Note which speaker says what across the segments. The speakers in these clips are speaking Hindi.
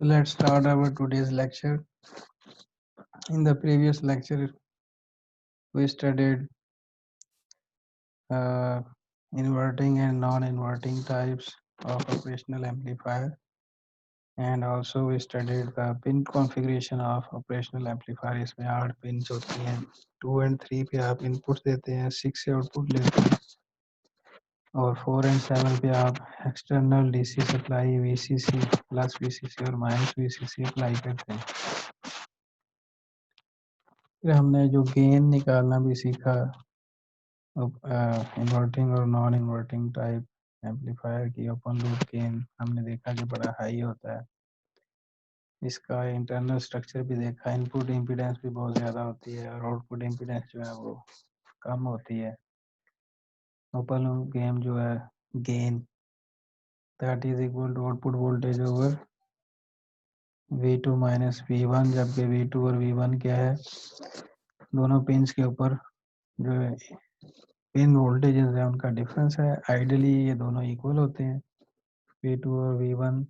Speaker 1: So let's start our today's lecture. In the previous lecture, we studied uh, inverting and non-inverting types of operational amplifier, and also we studied the pin configuration of operational amplifier. इसमें 8 पिन्स होती हैं, 2 and 3 पे आप इनपुट देते हैं, 6 से आउटपुट लेते हैं, और 4 and 7 पे आप external DC supply VCC plus VCC और माइनस वीसीसी अप्लाई करते हैं। फिर हमने जो गेन निकालना भी सीखा इन्वर्टिंग और नॉन इन्वर्टिंग टाइप एम्पलीफायर की ओपन लूप गेन हमने देखा कि बड़ा हाई होता है। इसका इंटरनल स्ट्रक्चर भी देखा, इनपुट इम्पीडेंस भी बहुत ज़्यादा होती है और आउटपुट इम्पीडेंस जो है वो कम होती है। ओपन लूप गेन जो है gain that is equal to output voltage over V2 minus V1, जबकि V2 और V1 क्या है, दोनों पिंस के ऊपर जो है पिन वोल्टेजेस है उनका डिफरेंस है। आइडियली ये दोनों इक्वल होते हैं V2 और V1,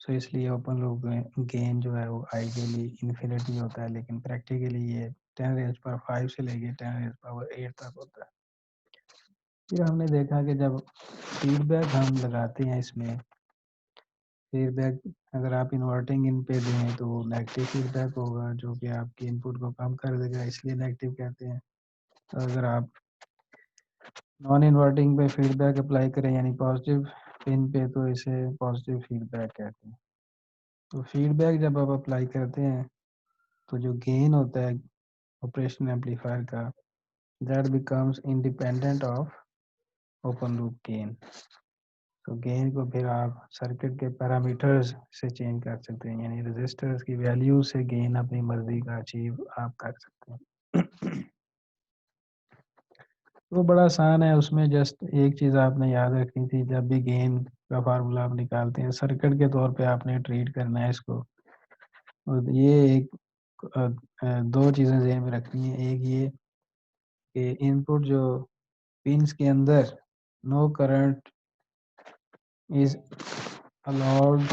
Speaker 1: सो इसलिए ओपन लूप गेन जो है वो आइडियली इन्फिनिटी होता है, लेकिन प्रैक्टिकली ये 10⁵ से लेके 10⁸ तक होता है। फिर हमने देखा कि जब फीडबैक हम लगाते हैं, इसमें फीडबैक अगर आप इन्वर्टिंग इन पे दें तो नेगेटिव फीडबैक होगा जो कि आपकी इनपुट को कम कर देगा, इसलिए नेगेटिव कहते हैं। तो अगर आप नॉन इन्वर्टिंग पे फीडबैक अप्लाई करें यानी पॉजिटिव पिन पे, तो इसे पॉजिटिव फीडबैक कहते हैं। तो फीडबैक जब आप अप्लाई करते हैं तो जो गेन होता है ऑपरेशन एम्पलीफायर का, that becomes independent of open loop gain. तो गेन को फिर आप सर्किट के पैरामीटर्स से चेंज कर सकते हैं, यानी रेजिस्टर्स की वैल्यू से गेन अपनी मर्जी का अचीव आप कर सकते हैं। वो बड़ा आसान है, उसमें जस्ट एक चीज़ आपने याद रखनी थी, जब भी गेन का फार्मूला आप निकालते हैं सर्किट के तौर पे आपने ट्रीट करना है इसको। और ये एक दो चीज़ें ज़हन में रखनी है। एक ये कि इनपुट जो पिंस के अंदर no current is allowed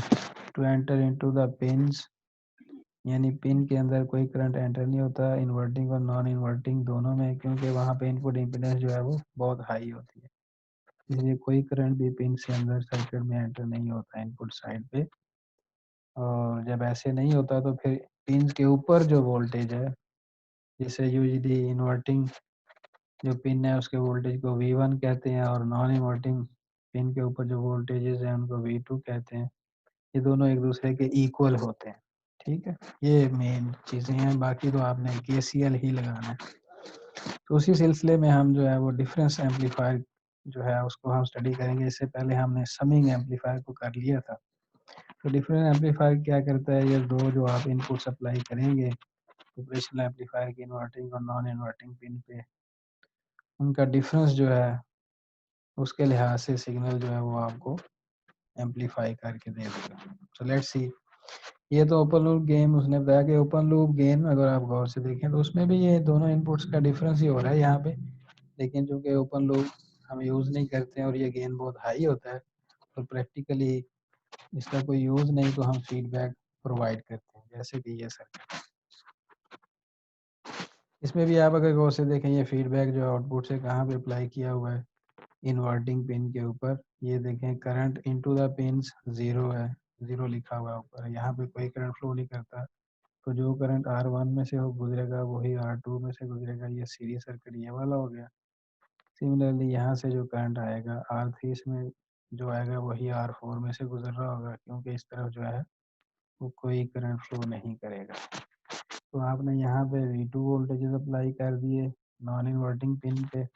Speaker 1: to enter into the pins, यानी पिन के अंदर कोई करंट एंटर नहीं होता इन्वर्टिंग और नॉन इन्वर्टिंग दोनों में, क्योंकि वहाँ पे इनपुट इम्पीडेंस जो है वो बहुत हाई होती है, इसलिए कोई करंट भी पिन से अंदर सर्किट में एंटर नहीं होता इनपुट साइड पे। और जब ऐसे नहीं होता तो फिर पिन के ऊपर जो वोल्टेज है, जिसे यूजली इन्वर्टिंग जो पिन है उसके वोल्टेज को V1 कहते हैं और नॉन इन्वर्टिंग पिन के ऊपर जो वोल्टेजेस हैं उनको V2 कहते हैं। ये दोनों एक दूसरे के इक्वल होते हैं। ठीक है, ये मेन चीज़ें हैं, बाकी तो आपने KCL ही लगाना है। तो उसी सिलसिले में हम जो है वो डिफरेंस एम्पलीफायर जो है उसको हम स्टडी करेंगे। इससे पहले हमने समिंग एम्पलीफायर को कर लिया था। तो डिफरेंस एम्पलीफायर क्या करता है, ये दो जो आप इनपुट सप्लाई करेंगे ऑपरेशनल एम्पलीफायर की इन्वर्टिंग और नॉन इन्वर्टिंग पिन पे, उनका डिफरेंस जो है उसके लिहाज से सिग्नल जो है वो आपको एम्पलीफाई करके दे देगा। So let's see. ये तो ओपन लूप गेन उसने बताया कि ओपन लूप गेन अगर आप गौर से देखें तो उसमें भी ये दोनों इनपुट्स का डिफरेंस ही हो रहा है यहाँ पे, लेकिन चूंकि ओपन लूप हम यूज़ नहीं करते हैं और ये गेन बहुत हाई होता है, तो प्रैक्टिकली इसका कोई यूज़ नहीं, तो हम फीडबैक प्रोवाइड करते हैं, जैसे कि ये सर। इसमें भी आप अगर गौर से देखें, ये फीडबैक जो आउटपुट से कहाँ पे अप्लाई किया हुआ है, इन्वर्टिंग पिन के ऊपर। ये देखें करंट इनटू द पिंस 0 है, 0 लिखा हुआ है ऊपर, यहाँ पे कोई करंट फ्लो नहीं करता। तो जो करंट R1 में से हो गुजरेगा वही R2 में से गुजरेगा, ये सीरीज सर्किट ये वाला हो गया। सिमिलरली यहाँ से जो करंट आएगा R3 में जो आएगा वही R4 में से गुजर रहा होगा, क्योंकि इस तरफ जो है वो कोई करंट फ्लो नहीं करेगा। तो आपने यहाँ पे V2 वोल्टेज अप्लाई कर दिए नॉन इन्वर्टिंग पिन पे,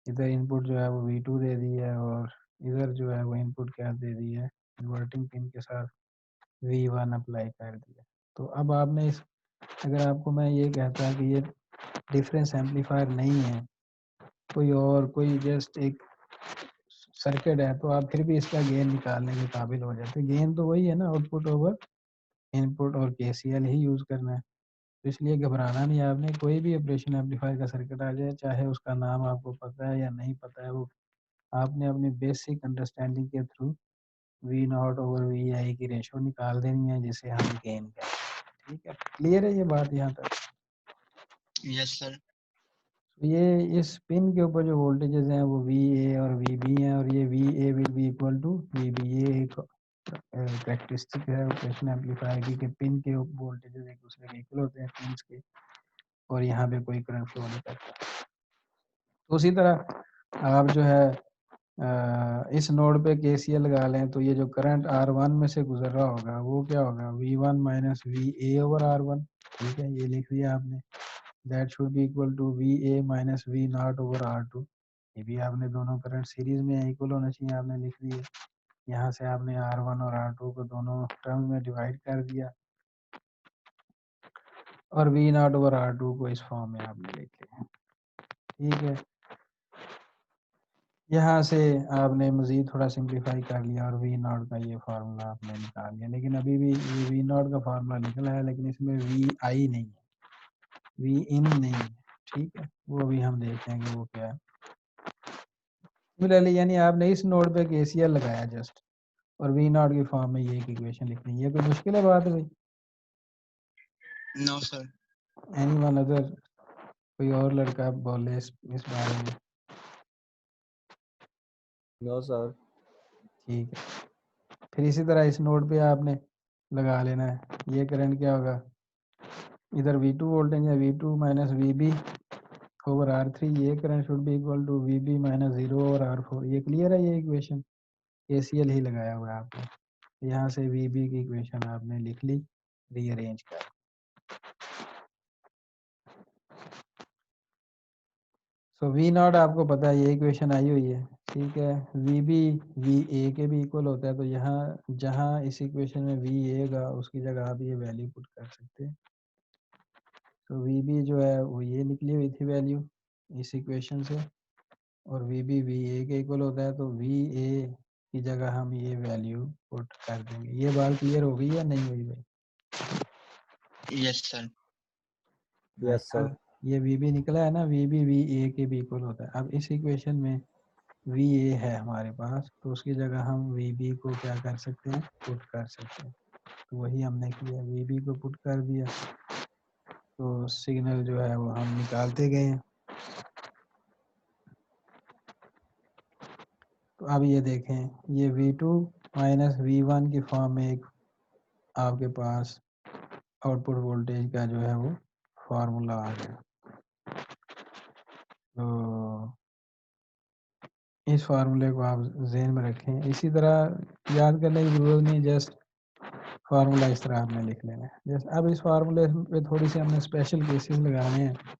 Speaker 1: इधर इनपुट जो है वो V2 दे दी है और इधर जो है वो इनपुट क्या दे दी है, इन्वर्टिंग पिन के साथ V1 अप्लाई कर दिया। तो अब आपने इस, अगर आपको मैं ये कहता कि ये डिफरेंस एम्पलीफायर नहीं है, कोई और कोई जस्ट एक सर्किट है, तो आप फिर भी इसका गेन निकालने के काबिल हो जाते। गेन तो वही है ना, आउटपुट ओवर इनपुट, और KCL ही यूज़ करना है। तो इसलिए घबराना नहीं आपने, कोई भी ऑपरेशन एम्पलीफायर का सर्किट आ जाए, चाहे उसका नाम आपको पता है या नहीं पता है, वो आपने अपनी बेसिक अंडरस्टैंडिंग के through V naught over V I की रेशो निकाल देनी है जिसे हम गेन कहते हैं। ठीक है, क्लियर है ये बात यहाँ तक?
Speaker 2: Yes sir.
Speaker 1: ये इस पिन के ऊपर जो वोल्टेजेस हैं वो वी ए और वी बी हैं, और ये V A will be equal to V B. ये एक कैरेक्टरिस्टिक है ऑपरेशन एम्पलीफायर की कि पिन के वोल्टेजेस एक दूसरे के इक्वल होते हैं पिन्स के, और यहाँ पे कोई करंट फ्लो नहीं करता। तो उसी तरह आप जो है इस नोड पे केसीएल लगा लें तो ये जो करंट R1 में से गुजर रहा होगा वो क्या होगा, V1 minus V A over R1। ठीक है, ये लिख दिया आपने। That should be equal to V A minus V naught over R2। ये भी आपने दोनों करंट सीरीज में इक्वल होना चाहिए, आपने लिख दिए। यहाँ से आपने R1 और R2 को दोनों टर्म में डिवाइड कर दिया, और वी नॉट ओवर R2 को इस फॉर्म में आपने लिख लिया। ठीक है, यहाँ से आपने मज़ीद थोड़ा सिंप्लीफाई कर लिया और वी नॉट का ये फार्मूला आपने निकाल लिया। लेकिन अभी भी ये वी नॉट का फार्मूला निकला है, लेकिन इसमें वी आई नहीं है, वी इन नहीं है। ठीक है, वो भी हम देखेंगे वो क्या है। सिमिलरली यानी आपने इस नोड पे केसीएल लगाया जस्ट, और वी नॉट की फॉर्म में ये एक इक्वेशन लिखनी है। ये कोई मुश्किल है बात है भाई?
Speaker 2: No sir.
Speaker 1: एनीवन अदर, कोई और लड़का बोले इस बारे में?
Speaker 3: No sir.
Speaker 1: ठीक है, फिर इसी तरह इस नोड पे आपने लगा लेना है। ये करंट क्या होगा, इधर V2 वोल्टेज है, V2 minus we B over R3। ये current should be equal to V B minus 0 over R4। ये क्लियर है? ये इक्वेशन केसीएल ही लगाया हुआ है आपने। यहाँ से वी बी की इक्वेशन आपने लिख ली, रीअरेंज कर। सो वी नॉट आपको पता है, ये इक्वेशन आई हुई है। ठीक है, वी बी वी ए के भी इक्वल होता है, तो यहाँ जहाँ इस इक्वेशन में वी ए का उसकी जगह आप ये वैल्यू पुट कर सकते हैं। तो वी बी जो है वो ये निकली हुई थी वैल्यू इस इक्वेशन से, और वी बी वी ए के इक्वल होता है, तो वी ए की जगह हम ये वैल्यू पुट कर देंगे। ये बात क्लियर हो गई या नहीं हुई भाई?
Speaker 2: Yes sir.
Speaker 3: Yes sir.
Speaker 1: अब ये वी बी निकला है ना, वी बी वी ए के भी इक्वल होता है। अब इस इक्वेशन में वी ए है हमारे पास, तो उसकी जगह हम वी बी को क्या कर सकते हैं, पुट कर सकते हैं। तो वही हमने किया, वी बी को पुट कर दिया, तो सिग्नल जो है वो हम निकालते गए हैं। तो अब ये देखें, ये V2 माइनस V1 की फॉर्म में एक आपके पास आउटपुट वोल्टेज का जो है वो फार्मूला आ गया। तो इस फार्मूले को आप जहन में रखें। इसी तरह याद करने की ज़रूरत नहीं, जस्ट फार्मूला इस तरह आपने लिख लेना है। जस्ट अब इस फार्मूले पे थोड़ी सी हमने स्पेशल केसेस लगाने हैं।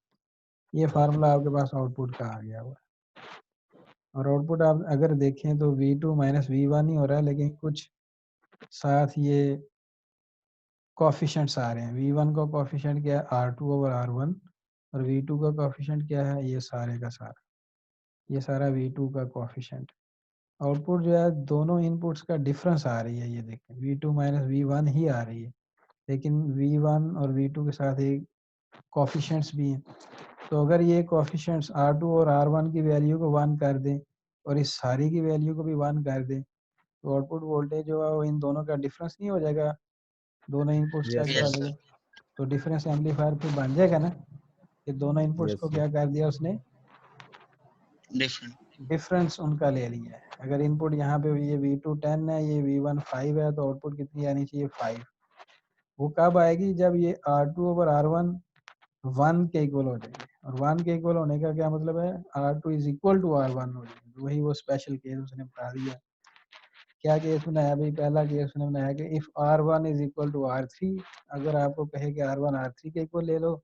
Speaker 1: ये फार्मूला आपके पास आउटपुट का आ गया हुआ है, और आउटपुट आप अगर देखें तो V2 माइनस V1 ही हो रहा है, लेकिन कुछ साथ ये कोफिशिएंट्स आ रहे हैं। V1 का कोफिशिएंट क्या है, R2 ओवर R1, और V2 का कोफिशिएंट क्या है, ये सारे का सारा, ये सारा V2 का कोफिशिएंट। आउटपुट जो है दोनों इनपुट्स का डिफरेंस आ रही है, ये देखें V2 माइनस V1 ही आ रही है, लेकिन V1 और V2 के साथ एक कोफिशिएंट्स भी हैं। तो अगर ये कोफिशिएंट्स R2 और R1 की वैल्यू को 1 कर दें और इस सारी की वैल्यू को भी 1 कर दें, तो आउटपुट वोल्टेज जो है वो इन दोनों का डिफरेंस नहीं हो जाएगा, दोनों इनपुट्स का
Speaker 3: यस
Speaker 1: क्या हो
Speaker 2: यस
Speaker 3: सर।
Speaker 1: जाएगा,
Speaker 2: सर।
Speaker 1: तो डिफरेंस एम्पलीफायर फिर बन जाएगा ना, कि दोनों इनपुट्स
Speaker 3: यस
Speaker 1: को
Speaker 3: सर।
Speaker 1: क्या कर दिया उसने,
Speaker 2: डिफरेंट।
Speaker 1: डिफरेंस उनका ले लिया है। अगर इनपुट यहाँ पे ये V2 10 है, ये V1 5 है, तो आउटपुट कितनी आनी चाहिए, 5। वो कब आएगी, जब ये R2 ओवर R1 1 के इक्वल हो जाएंगे, और 1 के इक्वल होने का क्या मतलब है, R2 is equal to R1 हो जाएंगे। तो वही वो स्पेशल केस उसने बता दिया। क्या केस बनाया भाई, पहला केस उसने बनाया कि if R1 is equal to R3, अगर आपको कहे कि R1 R3 के इक्वल ले लो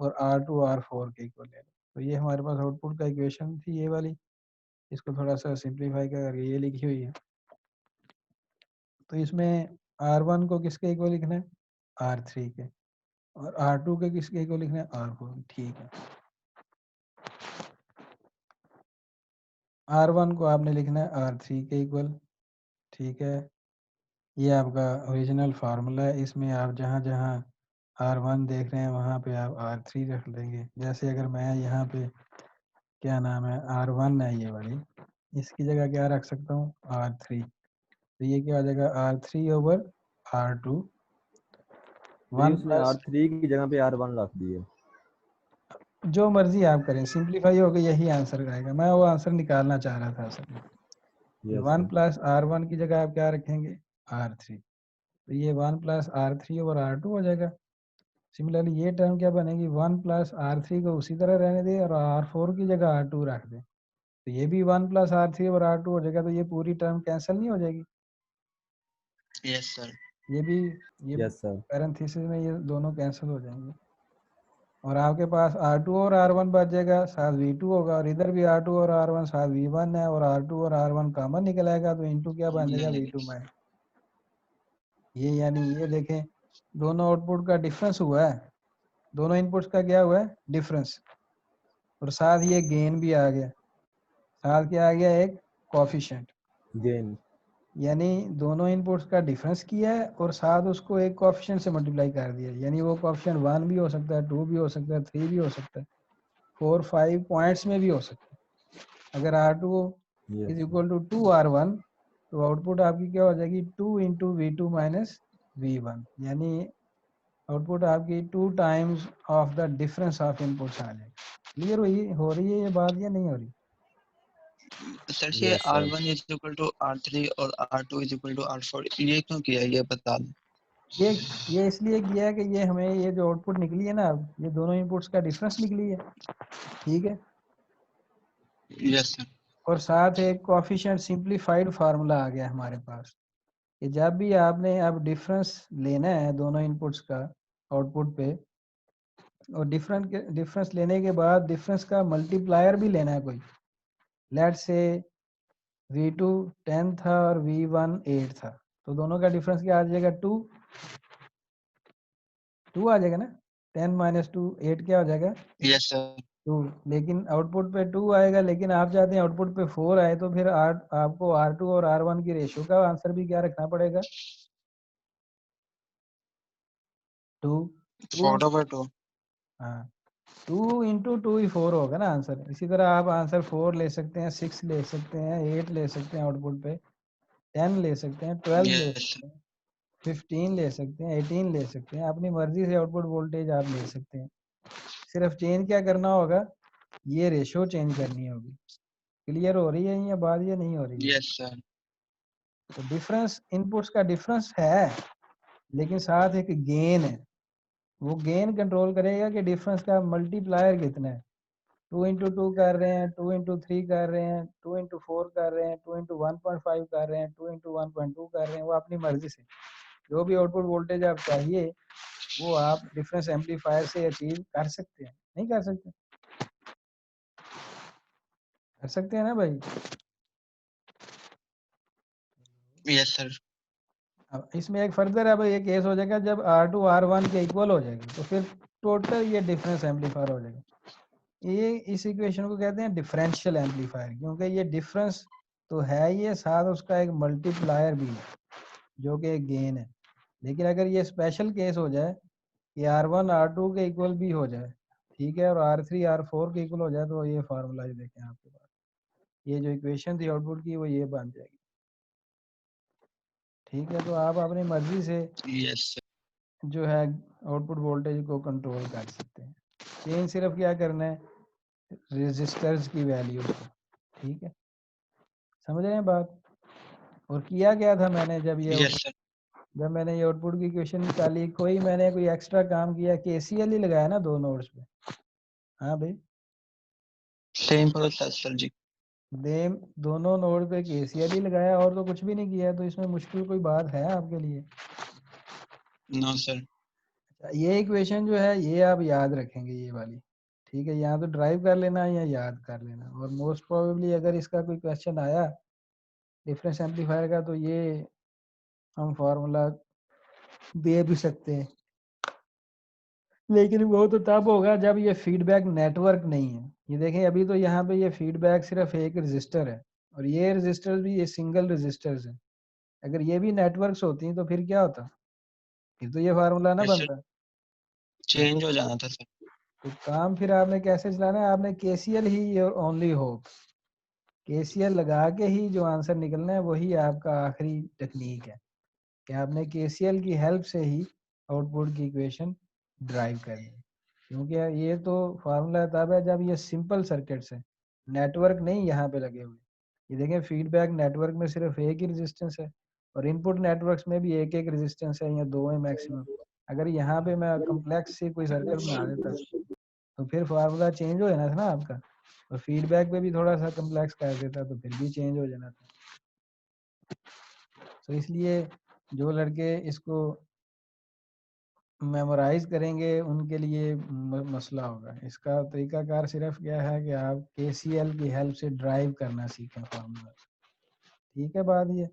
Speaker 1: और R2 R4 के इक्वल ले लो। तो ये हमारे पास आउटपुट का इक्वेशन थी ये वाली, इसको थोड़ा सा सिंप्लीफाई करके ये लिखी हुई है। तो इसमें R1 को किसके इक्वल लिखना है, R3 के, और R2 के किसके इक्वल लिखना है, R4। ठीक है, R1 को आपने लिखना है R3 के इक्वल। ठीक है, ये आपका ओरिजिनल फार्मूला है। इसमें आप जहाँ जहाँ R1 देख रहे हैं वहाँ पे आप R3 रख देंगे। जैसे अगर मैं यहाँ पे क्या नाम है R1 है ये वाली, इसकी जगह क्या रख सकता हूँ, R3। तो ये क्या हो जाएगा R3 ओवर R2
Speaker 3: तो
Speaker 1: 1
Speaker 3: उसने
Speaker 1: प्लस
Speaker 3: R3 की जगह पे R1 रख दिए।
Speaker 1: जो मर्जी आप करें, सिंप्लीफाई होकर यही आंसर आएगा। मैं वो आंसर निकालना चाह रहा था असल में। ये
Speaker 3: यस
Speaker 1: 1
Speaker 3: सर।
Speaker 1: प्लस R1 की जगह आप क्या रखेंगे, R3। तो ये 1 प्लस R3 ओवर R2 हो जाएगा। सिमिलरली ये टर्म क्या बनेगी, 1 प्लस R3 को उसी तरह रहने दें और R4 की जगह R2 रख दें, तो ये भी 1 प्लस R3 ओवर R2 हो जाएगा। तो ये पूरी टर्म कैंसिल नहीं हो जाएगी,
Speaker 2: Yes, sir.
Speaker 1: ये भी, ये
Speaker 3: यस सर।
Speaker 1: पैरेंथेसिस में ये दोनों कैंसिल हो जाएंगे और आपके पास R2 और R1 बच जाएगा, साथ V2 होगा और इधर भी R2 और R1 साथ V1 है और R2 और R1 कॉमन निकल आएगा तो इनटू क्या बन जाएगा, V2 माइनस ये। यानी ये देखें दोनों आउटपुट का डिफरेंस हुआ है, दोनों इनपुट्स का क्या हुआ है, डिफरेंस, और साथ ये गेन भी आ गया, साथ क्या आ गया, एक कोएफिशिएंट।
Speaker 3: गेन।
Speaker 1: यानी दोनों इनपुट्स का डिफरेंस किया है और साथ उसको एक कोएफिशिएंट से मल्टीप्लाई कर दिया। यानी वो कोएफिशिएंट 1 भी हो सकता है, 2 भी हो सकता है, 3 भी हो सकता है, 4 5 पॉइंट्स में भी हो सकता है। अगर R2 is
Speaker 3: yes
Speaker 1: equal to 2R1 तो आउटपुट आपकी क्या हो जाएगी, 2 इंटू V2 माइनस V1। यानी आउटपुट आपकी 2 times of the difference of inputs आ जाएगी। क्लियर हो रही है ये बात या नहीं हो रही?
Speaker 2: सर ये
Speaker 3: yes sir.
Speaker 2: R1 is equal to R3 और R2 is equal to R4 ये क्यों किया है, ये बता दें।
Speaker 1: ये इसलिए किया है कि ये हमें ये जो आउटपुट निकली है ना, ये दोनों इनपुट्स का डिफरेंस निकली है, ठीक है,
Speaker 2: यस सर।
Speaker 1: और साथ एक कोएफिशिएंट सिंपलीफाइड फार्मूला आ गया हमारे पास कि जब भी आपने अब डिफरेंस लेना है दोनों इनपुट्स का आउटपुट पे, और डिफरेंस लेने के बाद डिफरेंस का मल्टीप्लायर भी लेना है कोई। लेट्स से V2 10 था और V1 8 था, तो दोनों का डिफरेंस क्या आ जाएगा, 2 आ जाएगा ना, 10 माइनस 2 8 क्या हो जाएगा,
Speaker 2: यस सर।
Speaker 1: 2। लेकिन आउटपुट पे 2 आएगा, लेकिन आप चाहते हैं आउटपुट पे 4 आए, तो फिर आपको R2 और R1 की रेशियो का आंसर भी क्या रखना पड़ेगा, 2 2
Speaker 2: 4/2।
Speaker 1: हाँ 2 इंटू 2 ही 4 होगा ना आंसर। इसी तरह आप आंसर 4 ले सकते हैं, 6 ले सकते हैं, 8 ले सकते हैं, आउटपुट पे 10 ले सकते हैं, 12 ले
Speaker 2: यस
Speaker 1: सकते हैं, 15 ले सकते हैं, 18 ले सकते हैं। अपनी मर्जी से आउटपुट वोल्टेज आप ले सकते हैं। सिर्फ चेंज क्या करना होगा, ये रेशियो चेंज करनी होगी। क्लियर हो रही है ये बात या नहीं हो रही है?
Speaker 2: Yes sir.
Speaker 1: तो डिफरेंस, इनपुट्स का डिफरेंस है, लेकिन साथ एक गेन है। वो गेन कंट्रोल करेगा कि डिफरेंस का मल्टीप्लायर कितना है। 2 इंटू 2 कर रहे हैं, 2 इंटू 3 कर रहे हैं, 2 इंटू 4 कर रहे हैं, 2 इंटू 1.5 कर रहे हैं, 2 इंटू 1.2 कर रहे हैं। वो अपनी मर्जी से जो भी आउटपुट वोल्टेज आप चाहिए वो आप डिफरेंस एम्पलीफायर से अचीव कर सकते हैं। नहीं कर सकते? कर सकते हैं ना भाई?
Speaker 2: Yes sir.
Speaker 1: अब इसमें एक फर्दर अब ये केस हो जाएगा जब R2 R1 के इक्वल हो जाएगी तो फिर टोटल ये डिफरेंस एम्पलीफायर हो जाएगा। ये इस इक्वेशन को कहते हैं डिफरेंशियल एम्पलीफायर, क्योंकि ये डिफरेंस तो है, ये साथ उसका एक मल्टीप्लायर भी है जो कि एक गेन है। लेकिन अगर ये स्पेशल केस हो जाए कि R1 R2 के इक्वल भी हो जाए, ठीक है, और R3 R4 के इक्वल हो जाए, तो ये फार्मूला देखें आपके पास, ये जो इक्वेशन थी आउटपुट की वो ये बन जाएगी। ठीक है, तो आप अपनी मर्जी से
Speaker 2: यस सर।
Speaker 1: जो है आउटपुट वोल्टेज को कंट्रोल कर सकते हैं। चेंज सिर्फ क्या करना है, रेजिस्टर्स की वैल्यू को। ठीक है, समझ रहे हैं बात? और किया क्या था मैंने
Speaker 2: यस सर।
Speaker 1: जब मैंने ये आउटपुट की इक्वेशन निकाली, मैंने कोई एक्स्ट्रा काम किया, KCL ही लगाया ना दो नोड्स पे। हाँ भाई,
Speaker 2: सेम प्रोसेस सर जी।
Speaker 1: देम दोनों नोड पे KCL ही लगाया और तो कुछ भी नहीं किया। तो इसमें मुश्किल कोई बात है आपके लिए?
Speaker 2: No sir.
Speaker 1: ये इक्वेशन जो है ये आप याद रखेंगे, ये वाली, ठीक है, या तो ड्राइव कर लेना या याद कर लेना। और मोस्ट प्रोबेबली अगर इसका कोई क्वेश्चन आया डिफरेंस एम्पलीफायर का तो ये हम फार्मूला दे भी सकते हैं, लेकिन वो तो तब होगा जब ये फीडबैक नेटवर्क नहीं है। ये देखें अभी तो यहाँ पे ये फीडबैक सिर्फ एक रजिस्टर है और ये रजिस्टर भी ये सिंगल रजिस्टर्स है। अगर ये भी नेटवर्क्स होती तो फिर क्या होता, फिर तो ये फार्मूला ना
Speaker 2: यस सर,
Speaker 1: बनता।
Speaker 2: चेंज हो जाना था सर।
Speaker 1: तो काम फिर आपने कैसे चलाना है, आपने KCL ही ओनली हो, केसीएल लगा के ही जो आंसर निकलना है वही आपका आखिरी टेक्निक है कि आपने केसीएल की हेल्प से ही आउटपुट की इक्वेशन ड्राइव करनी है। क्योंकि ये तो फार्मूला तब है जब ये सिंपल सर्किट्स है, नेटवर्क नहीं यहाँ पे लगे हुए। ये देखें फीडबैक नेटवर्क में सिर्फ एक ही रेजिस्टेंस है और इनपुट नेटवर्क्स में भी एक एक रेजिस्टेंस है या दो है मैक्सिमम। अगर यहाँ पे मैं कम्प्लेक्स से कोई सर्किट बना देता तो फिर फार्मूला चेंज हो जाना था ना आपका, और फीडबैक पे भी थोड़ा सा कम्प्लेक्स कर देता तो फिर भी चेंज हो जाना था। तो इसलिए जो लड़के इसको मेमोराइज करेंगे उनके लिए मसला होगा। इसका तरीकाकार सिर्फ क्या है कि आप केसीएल की हेल्प से ड्राइव करना सीखें फार्मूला। ठीक है बात ये।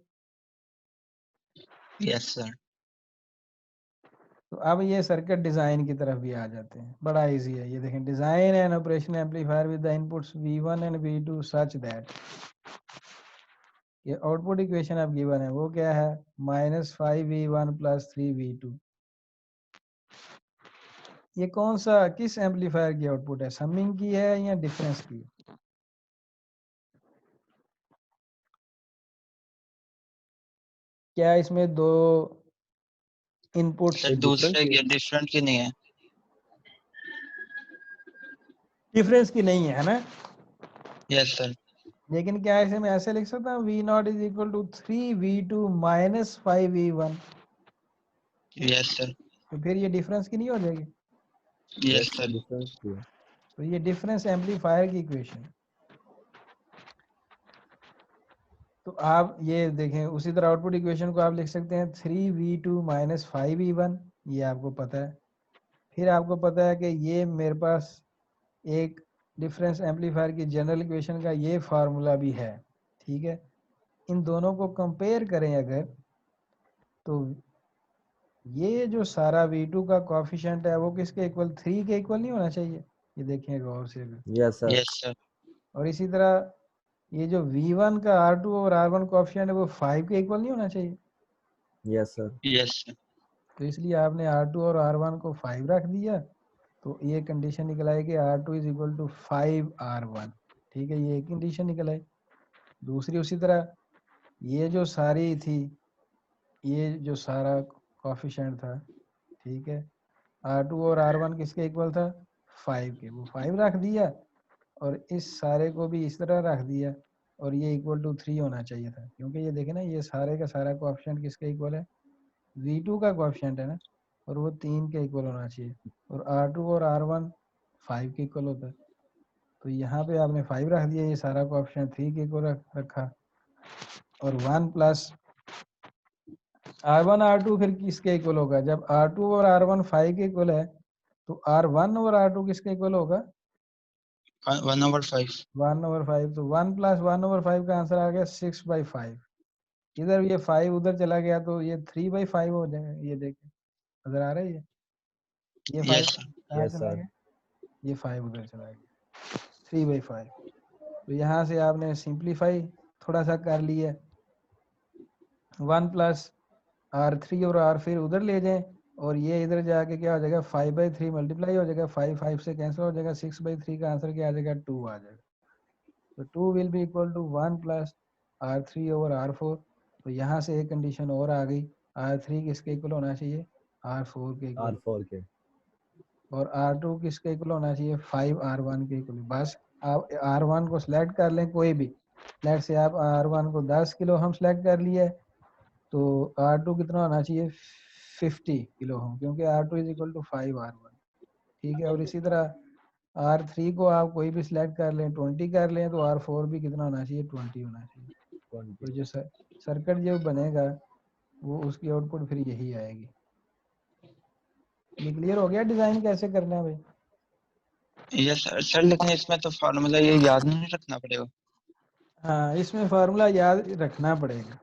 Speaker 2: Yes sir.
Speaker 1: तो अब ये सर्किट डिजाइन की तरफ भी आ जाते हैं, बड़ा इजी है। ये देखें, design an operation amplifier with the inputs V1 and V2 such that, ये आउटपुट इक्वेशन अब गिवन है, वो क्या है -5V1 + 3V2। ये कौन सा किस एम्पलीफायर की आउटपुट है, समिंग की है या डिफरेंस की? क्या इसमें दो इनपुट्स
Speaker 2: सर दूसरे की डिफरेंट की नहीं है।
Speaker 1: डिफरेंस की नहीं है ना?
Speaker 2: Yes sir.
Speaker 1: लेकिन क्या इसे मैं ऐसे लिख सकता हूँ V0 = 3V2 - 5V1,
Speaker 2: yes sir.
Speaker 1: तो फिर ये डिफरेंस की नहीं हो जाएगी?
Speaker 2: Yes sir.
Speaker 3: डिफरेंस की है।
Speaker 1: तो ये डिफरेंस एम्पलीफायर की इक्वेशन है। तो आप ये देखें, उसी तरह आउटपुट इक्वेशन को आप लिख सकते हैं 3V2 - 5V1, ये आपको पता है। फिर आपको पता है कि ये मेरे पास एक डिफरेंस एम्पलीफायर की जनरल इक्वेशन का ये फार्मूला भी है। ठीक है, इन दोनों को कंपेयर करें अगर, तो ये जो सारा V2 का कोफिशिएंट है वो किसके इक्वल, 3 के इक्वल नहीं होना चाहिए? ये देखें गौर से अगर।
Speaker 3: Yes sir.
Speaker 2: Yes sir.
Speaker 1: और इसी तरह ये जो V1 का R2 और R1 कोफिशिएंट है वो 5 के इक्वल नहीं होना चाहिए?
Speaker 3: Yes sir.
Speaker 2: Yes sir.
Speaker 1: तो इसलिए आपने R2 और R1 को 5 रख दिया, तो ये कंडीशन निकल आई कि R2 = 5R1। ठीक है, ये एक कंडीशन निकल आई। दूसरी उसी तरह ये जो सारी थी, ये जो सारा कोफिशिएंट था, ठीक है, R2 और R1 किसके इक्वल था, 5 के, वो 5 रख दिया और इस सारे को भी इस तरह रख दिया और ये = 3 होना चाहिए था। क्योंकि ये देखे ना, ये सारे का सारा कोफिशिएंट किसके इक्वल है, V2 का कोफिशिएंट है ना, और वो 3 के इक्वल होना चाहिए, और R2 और R1 5 के इक्वल होता है। तो यहाँ पे आपने 5 रख दिया, ये सारा कोफिशिएंट 3 के इक्वल रखा, और 1 + R1 R2 फिर किसके इक्वल होगा, जब R2 और R1 5 के इक्वल है तो R1 और R2 किसके इक्वल होगा,
Speaker 2: 1/5।
Speaker 1: 1/5। तो 1 + 1/5 का आंसर आ गया 6/5। इधर ये 5 उधर चला गया तो ये 3/5 हो जाएगा। ये देखें, नजर आ रहा है ये 5
Speaker 2: यस सर।
Speaker 1: कहाँ
Speaker 3: यस
Speaker 1: चला
Speaker 3: सर।
Speaker 1: गया, ये 5 उधर चला गया, 3/5। तो यहाँ से आपने सिंप्लीफाई थोड़ा सा कर लिया, 1 + R3 और R फिर उधर ले जाएं, और ये इधर जाके क्या हो जाएगा, 5/3 मल्टीप्लाई हो जाएगा, 5 5 से कैंसिल हो जाएगा, 6/3 का आंसर क्या आ जाएगा, 2 आ जाएगा। तो 2 will be equal to 1 + R3 और R4। तो यहाँ से एक कंडीशन और आ गई, R3 किसके इक्वल होना चाहिए, R4 के इक्वल,
Speaker 3: R4 के।
Speaker 1: और R2 किसके इक्वल होना चाहिए, 5R1 के इक्वल। बस आप R1 को सिलेक्ट कर लें कोई भी, लेट से आप R1 को 10 किलो हम सिलेक्ट कर लिए, तो R2 कितना होना चाहिए, 50 किलो हम, क्योंकि R2 = 5R1। ठीक है, और इसी तरह R3 को आप कोई भी सिलेक्ट कर लें, 20 कर लें, तो R4 भी कितना होना चाहिए, 20 होना चाहिए।
Speaker 3: 20।
Speaker 1: तो जो सर्किट जो बनेगा वो उसकी आउटपुट फिर यही आएगी। ये क्लियर हो गया डिजाइन कैसे करना है भाई?
Speaker 2: Yes sir. सर लेकिन इसमें तो फार्मूला ये याद नहीं रखना पड़ेगा।
Speaker 1: हाँ, इसमें फार्मूला याद रखना पड़ेगा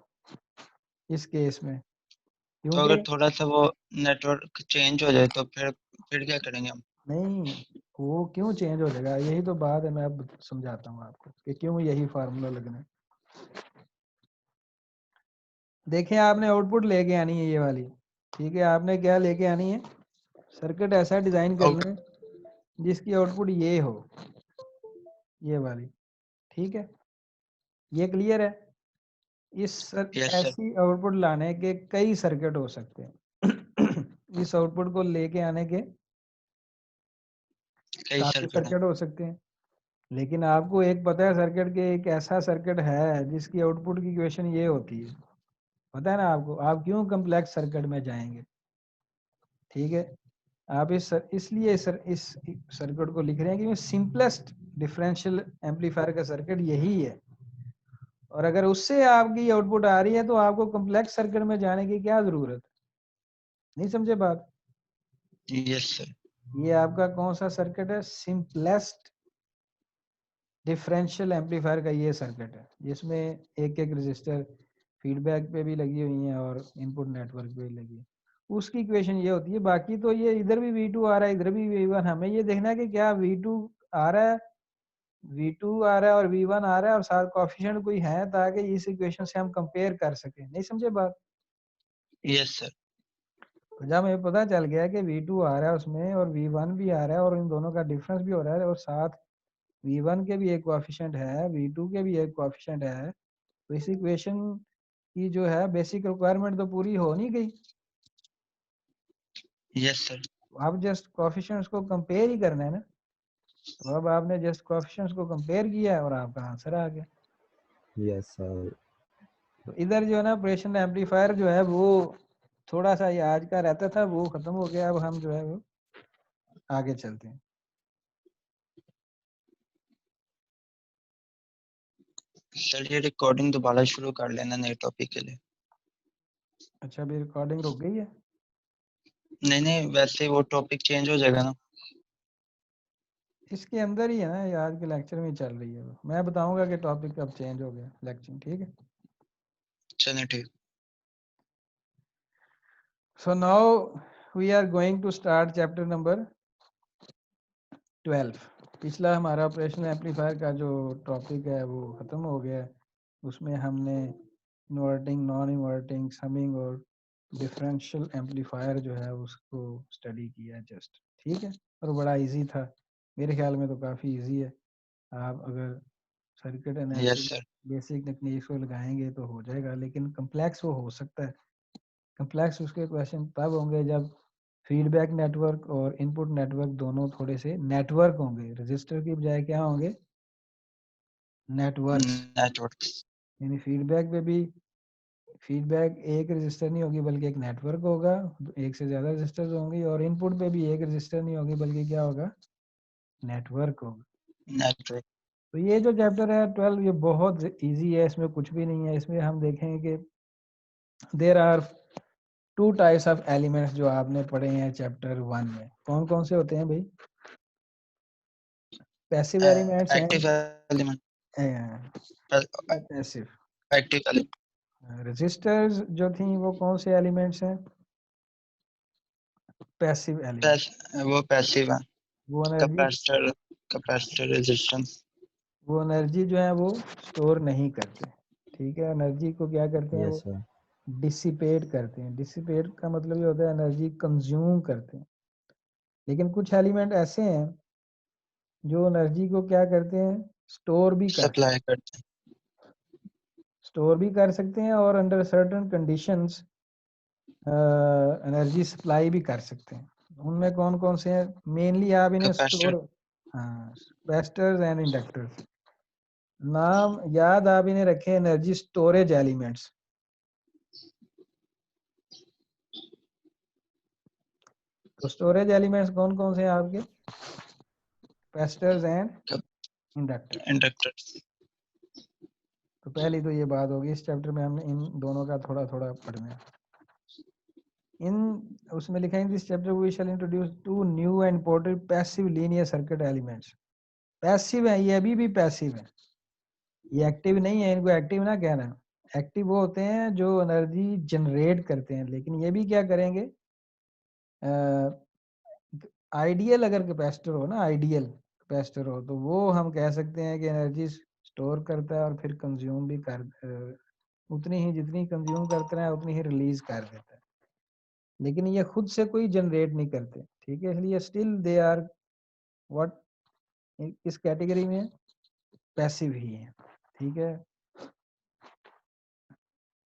Speaker 1: इस केस में,
Speaker 2: तो
Speaker 1: क्योंकि
Speaker 2: अगर थोड़ा सा वो नेटवर्क चेंज हो जाए तो फिर क्या करेंगे हम?
Speaker 1: नहीं, वो क्यों चेंज हो जाएगा, यही तो बात है, मैं अब समझाता हूँ आपको कि क्यों यही फार्मूला लगना है। देखें, आपने आउटपुट लेके आनी है ये वाली, ठीक है, आपने क्या लेके आनी है, सर्किट ऐसा डिजाइन करना है जिसकी आउटपुट ये हो, ये वाली, ठीक है। ये क्लियर है?
Speaker 2: Yes, sir.
Speaker 1: ऐसी आउटपुट लाने के कई सर्किट हो सकते हैं इस आउटपुट को लेके आने के
Speaker 2: कई
Speaker 1: काफी
Speaker 2: सर्किट है।
Speaker 1: सर्किट हो सकते हैं, लेकिन आपको एक पता है सर्किट के एक ऐसा सर्किट है जिसकी आउटपुट की इक्वेशन ये होती है, पता है ना आपको? आप क्यों कम्प्लेक्स सर्किट में जाएंगे? ठीक है, आप इसलिए इस सर्किट को लिख रहे हैं कि सिंपलेस्ट डिफरेंशियल एम्पलीफायर का सर्किट यही है, और अगर उससे आपकी आउटपुट आ रही है तो आपको कम्प्लेक्स सर्किट में जाने की क्या जरूरत है? नहीं समझे बात?
Speaker 2: Yes, sir.
Speaker 1: ये आपका कौन सा सर्किट है? सिंपलेस्ट डिफरेंशियल एम्पलीफायर का ये सर्किट है, जिसमें एक एक रजिस्टर फीडबैक पे भी लगी हुई है और इनपुट नेटवर्क पे भी लगी है। उसकी इक्वेशन ये होती है। बाकी तो ये इधर भी V2 आ रहा है, इधर भी V1, हमें ये देखना है कि क्या V2 आ रहा है, V2 आ रहा है और V1 आ रहा है और साथ कोएफिशिएंट कोई है, ताकि इस इक्वेशन से हम कंपेयर कर सकें। नहीं समझे बात?
Speaker 2: Yes, sir.
Speaker 1: तो जब हमें पता चल गया कि V2 आ रहा है उसमें और V1 भी आ रहा है और इन दोनों का डिफरेंस भी हो रहा है और साथ V1 के भी एक कोएफिशिएंट है, V2 के भी एक कोएफिशिएंट है, तो इस इक्वेशन की जो है बेसिक रिक्वायरमेंट तो पूरी हो नहीं गई।
Speaker 2: Yes, sir.
Speaker 1: आप जस्ट कोएफिशिएंट्स को कंपेयर ही करना है ना, तो अब आपने जस्ट कोएफिशिएंट्स को कंपेयर किया है और आपका आंसर आ गया।
Speaker 3: Yes, sir.
Speaker 1: तो इधर जो है ना ऑपरेशनल एम्पलीफायर जो है वो थोड़ा सा ये आज का रहता था, वो खत्म हो गया। अब हम जो है वो आगे चलते हैं।
Speaker 2: सर ये रिकॉर्डिंग दोबारा शुरू कर लेना नए टॉपिक के लिए।
Speaker 1: अच्छा, अभी रिकॉर्डिंग रुक गई है?
Speaker 2: नहीं, वैसे वो टॉपिक चेंज हो जाएगा ना।
Speaker 1: इसके अंदर ही है ना, ये आज के लेक्चर में ही चल रही है। मैं बताऊंगा कि टॉपिक अब चेंज हो गया लेक्चर, ठीक है?
Speaker 2: चलिए ठीक।
Speaker 1: So now we are going to start chapter number 12। पिछला हमारा ऑपरेशनल एम्पलीफायर का जो टॉपिक है वो खत्म हो गया है। उसमें हमने इन्वर्टिंग, नॉन इन्वर्टिंग, समिंग और डिफरेंशियल एम्पलीफायर जो है उसको स्टडी किया जस्ट, ठीक है? और बड़ा इजी था, मेरे ख्याल में तो काफ़ी इजी है। आप अगर circuit
Speaker 2: yes
Speaker 1: analysis
Speaker 2: sir.
Speaker 1: Basic techniques को लगाएंगे तो हो जाएगा, लेकिन कम्प्लेक्स वो हो सकता है। कम्प्लेक्स उसके क्वेश्चन तब होंगे जब फीडबैक नेटवर्क और इनपुट नेटवर्क दोनों थोड़े से नेटवर्क होंगे, रजिस्टर की बजाय क्या होंगे? नेटवर्क्स।
Speaker 2: नेटवर्क्स।
Speaker 1: यानी फीडबैक पे भी फीडबैक एक रजिस्टर नहीं होगी बल्कि एक नेटवर्क होगा, एक से ज्यादा रजिस्टर्स होंगे, और इनपुट पे भी एक रजिस्टर नहीं होगी बल्कि क्या होगा? नेटवर्क होगा।
Speaker 2: नेटवर्क।
Speaker 1: तो ये जो चैप्टर है 12, ये बहुत इजी है, इसमें कुछ भी नहीं है। इसमें हम देखेंगे कि there are two types of elements जो आपने पढ़े हैं चैप्टर 1 में। कौन कौन से होते हैं भाई? Passive elements
Speaker 2: active element.
Speaker 1: And passive.
Speaker 2: Active element.
Speaker 1: Resistors जो थी वो कौन से एलिमेंट्स हैं? Passive element.
Speaker 2: वो पैसिव है।
Speaker 1: वो एनर्जी
Speaker 2: कैपेसिटर। Capacitor resistance.
Speaker 1: वो एनर्जी जो है वो स्टोर नहीं करते, ठीक है? एनर्जी को क्या करते हैं?
Speaker 3: Yes,
Speaker 1: वो
Speaker 3: sir.
Speaker 1: डिसिपेट करते हैं। डिसिपेट का मतलब ये होता है एनर्जी कंज्यूम करते हैं। लेकिन कुछ एलिमेंट ऐसे हैं जो एनर्जी को क्या करते हैं? स्टोर भी कर सकते
Speaker 2: सप्लाई करते हैं।
Speaker 1: स्टोर भी कर सकते हैं और under certain conditions energy supply भी कर सकते हैं। उनमें कौन कौन से हैं? मेनली आप इन्हें
Speaker 2: कैपेसिटर।
Speaker 1: स्टोर, हाँ, कैपेसिटर्स एंड इंडक्टर्स। नाम याद आप इन्हें रखें, एनर्जी स्टोरेज एलिमेंट्स। तो स्टोरेज एलिमेंट्स कौन कौन से हैं आपके? Capacitors and inductors.
Speaker 2: इंडक्टर्स।
Speaker 1: तो पहली तो ये बात होगी, इस चैप्टर में हमने इन दोनों का थोड़ा थोड़ा पढ़ना है। इन उसमें लिखा है, this chapter we shall introduce to new and important passive linear circuit elements. Passive है ये, अभी भी पैसिव है, ये एक्टिव नहीं है। इनको एक्टिव ना कहना। एक्टिव वो होते हैं जो एनर्जी जनरेट करते हैं, लेकिन ये भी क्या करेंगे? आइडियल अगर कैपेसिटर हो ना, आइडियल कैपेसिटर हो, तो वो हम कह सकते हैं कि एनर्जी स्टोर करता है और फिर कंज्यूम भी उतनी ही जितनी कंज्यूम करता है उतनी ही रिलीज कर देता है। लेकिन ये खुद से कोई जनरेट नहीं करते, ठीक है? इसलिए स्टिल दे आर व्हाट, इस कैटेगरी में पैसिव ही है, ठीक है?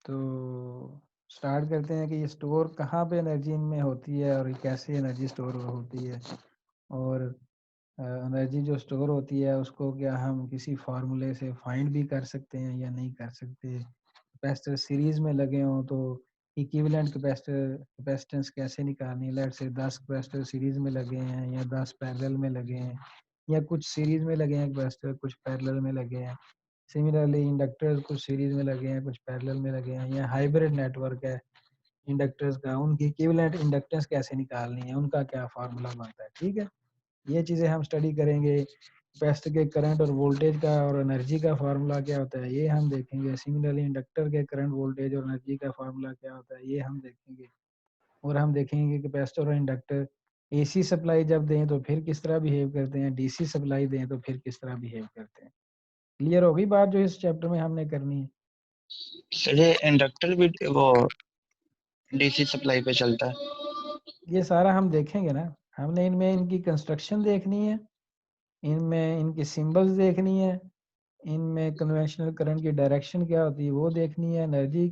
Speaker 1: तो स्टार्ट करते हैं कि ये स्टोर कहाँ पे एनर्जी इनमें होती है और कैसे एनर्जी स्टोर होती है, और एनर्जी जो स्टोर होती है उसको क्या हम किसी फार्मूले से फाइंड भी कर सकते हैं या नहीं कर सकते। कैपेसिटर सीरीज में लगे हों तो इक्विवेलेंट कैपेसिटेंस कैसे निकालनी है। लेट से 10 कैपेसिटर सीरीज में लगे हैं या 10 पैरेलल में लगे हैं, या कुछ सीरीज में लगे हैं कैपेसिटर, कुछ पैरेलल में लगे हैं। सिमिलरली इंडक्टर्स कुछ सीरीज में लगे हैं, कुछ पैरेलल में लगे हैं, या हाइब्रिड नेटवर्क है इंडक्टर्स का, उनकी इक्विवेलेंट इंडक्टेंस कैसे निकालनी है, उनका क्या फार्मूला बनता है। ठीक है, ये चीज़ें हम स्टडी करेंगे। कैपेसिटर के करंट और वोल्टेज का और एनर्जी का फार्मूला क्या होता है ये हम देखेंगे। सिमिलरली इंडक्टर के करंट, वोल्टेज और एनर्जी का फार्मूला क्या होता है ये हम देखेंगे। और हम देखेंगे कि कैपेसिटर और इंडक्टर एसी सप्लाई जब दें तो फिर किस तरह बिहेव करते हैं, डीसी सप्लाई दें तो फिर किस तरह बिहेव करते हैं। क्लियर होगी बात जो इस चैप्टर में हमने करनी है।
Speaker 2: सर ये इंडक्टर भी वो डीसी सप्लाई पे चलता है?
Speaker 1: ये सारा हम देखेंगे ना। हमने इनमें इनकी कंस्ट्रक्शन देखनी है, इनमें इनकी सिंबल्स देखनी है, इनमें कन्वेंशनल करंट की डायरेक्शन क्या होती है वो देखनी है, एनर्जी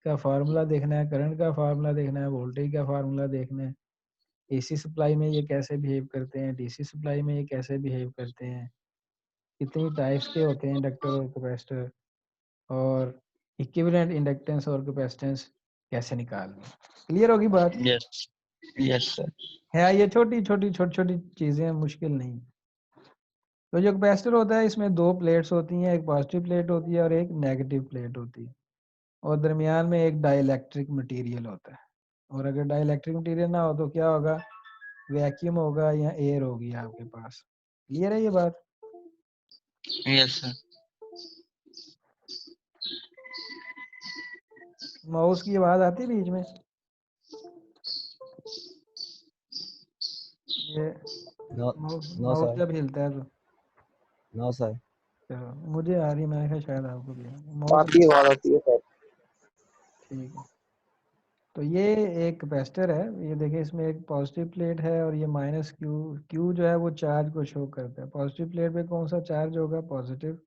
Speaker 1: का फार्मूला देखना है, करंट का फार्मूला देखना है, वोल्टेज का फार्मूला देखना है, एसी सप्लाई में ये कैसे बिहेव करते हैं, डीसी सप्लाई में ये कैसे बिहेव करते हैं, कितनी टाइप्स के होते हैं इंडक्टर और कैपेसिटर, और इक्विवेलेंट इंडक्टेंस और कैपेसिटेंस कैसे निकालनी। क्लियर होगी बात?
Speaker 2: Yes yes sir.
Speaker 1: है ये छोटी छोटी चीजें, मुश्किल नहीं। तो जो कैपेसिटर होता है इसमें दो प्लेट्स होती हैं, एक पॉजिटिव प्लेट होती है और एक नेगेटिव प्लेट होती है, और दरमियान में एक डाइलेक्ट्रिक मटेरियल होता है। और अगर डाइलेक्ट्रिक मटेरियल ना हो तो क्या होगा, वैक्यूम होगा या एयर होगी आपके पास। क्लियर है ये बात?
Speaker 2: Yes sir.
Speaker 1: माउस की आवाज आती है बीच में? ये
Speaker 3: No,
Speaker 1: mouse
Speaker 3: no,
Speaker 1: mouse
Speaker 3: sir.
Speaker 1: जब हिलता है तो
Speaker 3: No, sir.
Speaker 1: चलो, मुझे आ रही, मैंने कहा शायद आपको भी माउस।
Speaker 2: आती है, आवाज आती है सर।
Speaker 1: ठीक है, तो ये एक कैपेसिटर है। ये देखिए इसमें एक पॉजिटिव प्लेट है और ये माइनस क्यू। क्यू जो है वो चार्ज को शो करता है। पॉजिटिव प्लेट पे कौन सा चार्ज होगा, पॉजिटिव,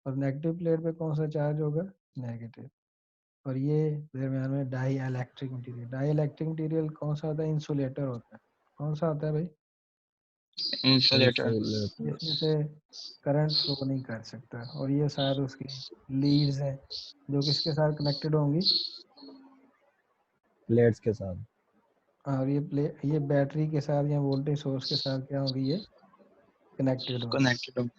Speaker 1: और नेगेटिव प्लेट पे कौन सा चार्ज होगा, नेगेटिव। और ये दरम्यान में dielectric material. Dielectric material कौन सा होता है, इंसुलेटर होता है। कौन सा होता है भाई?
Speaker 2: इंसुलेटर।
Speaker 1: इसमें से करंट फ्लो नहीं कर सकता। और ये सारे उसकी लीड्स हैं जो किसके साथ कनेक्टेड होंगी,
Speaker 3: Plates के साथ.
Speaker 1: और ये बैटरी के साथ या वोल्टेज सोर्स के साथ क्या होगी, ये कनेक्टेड होगी।
Speaker 2: कनेक्टेड।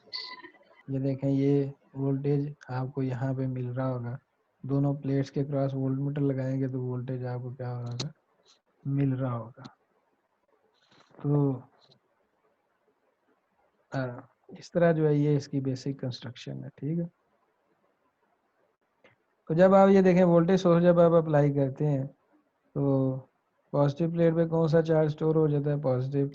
Speaker 1: ये देखें, ये वोल्टेज आपको यहाँ पे मिल रहा होगा। दोनों प्लेट्स के क्रॉस वोल्टमीटर लगाएंगे तो वोल्टेज आपको क्या हो रहा होगा, मिल रहा होगा। तो इस तरह जो है ये इसकी बेसिक कंस्ट्रक्शन है। ठीक है, तो जब आप ये देखें वोल्टेज सोर्स जब आप अप्लाई करते हैं तो पॉजिटिव प्लेट पे कौन सा चार्ज स्टोर हो जाता है, पॉजिटिव,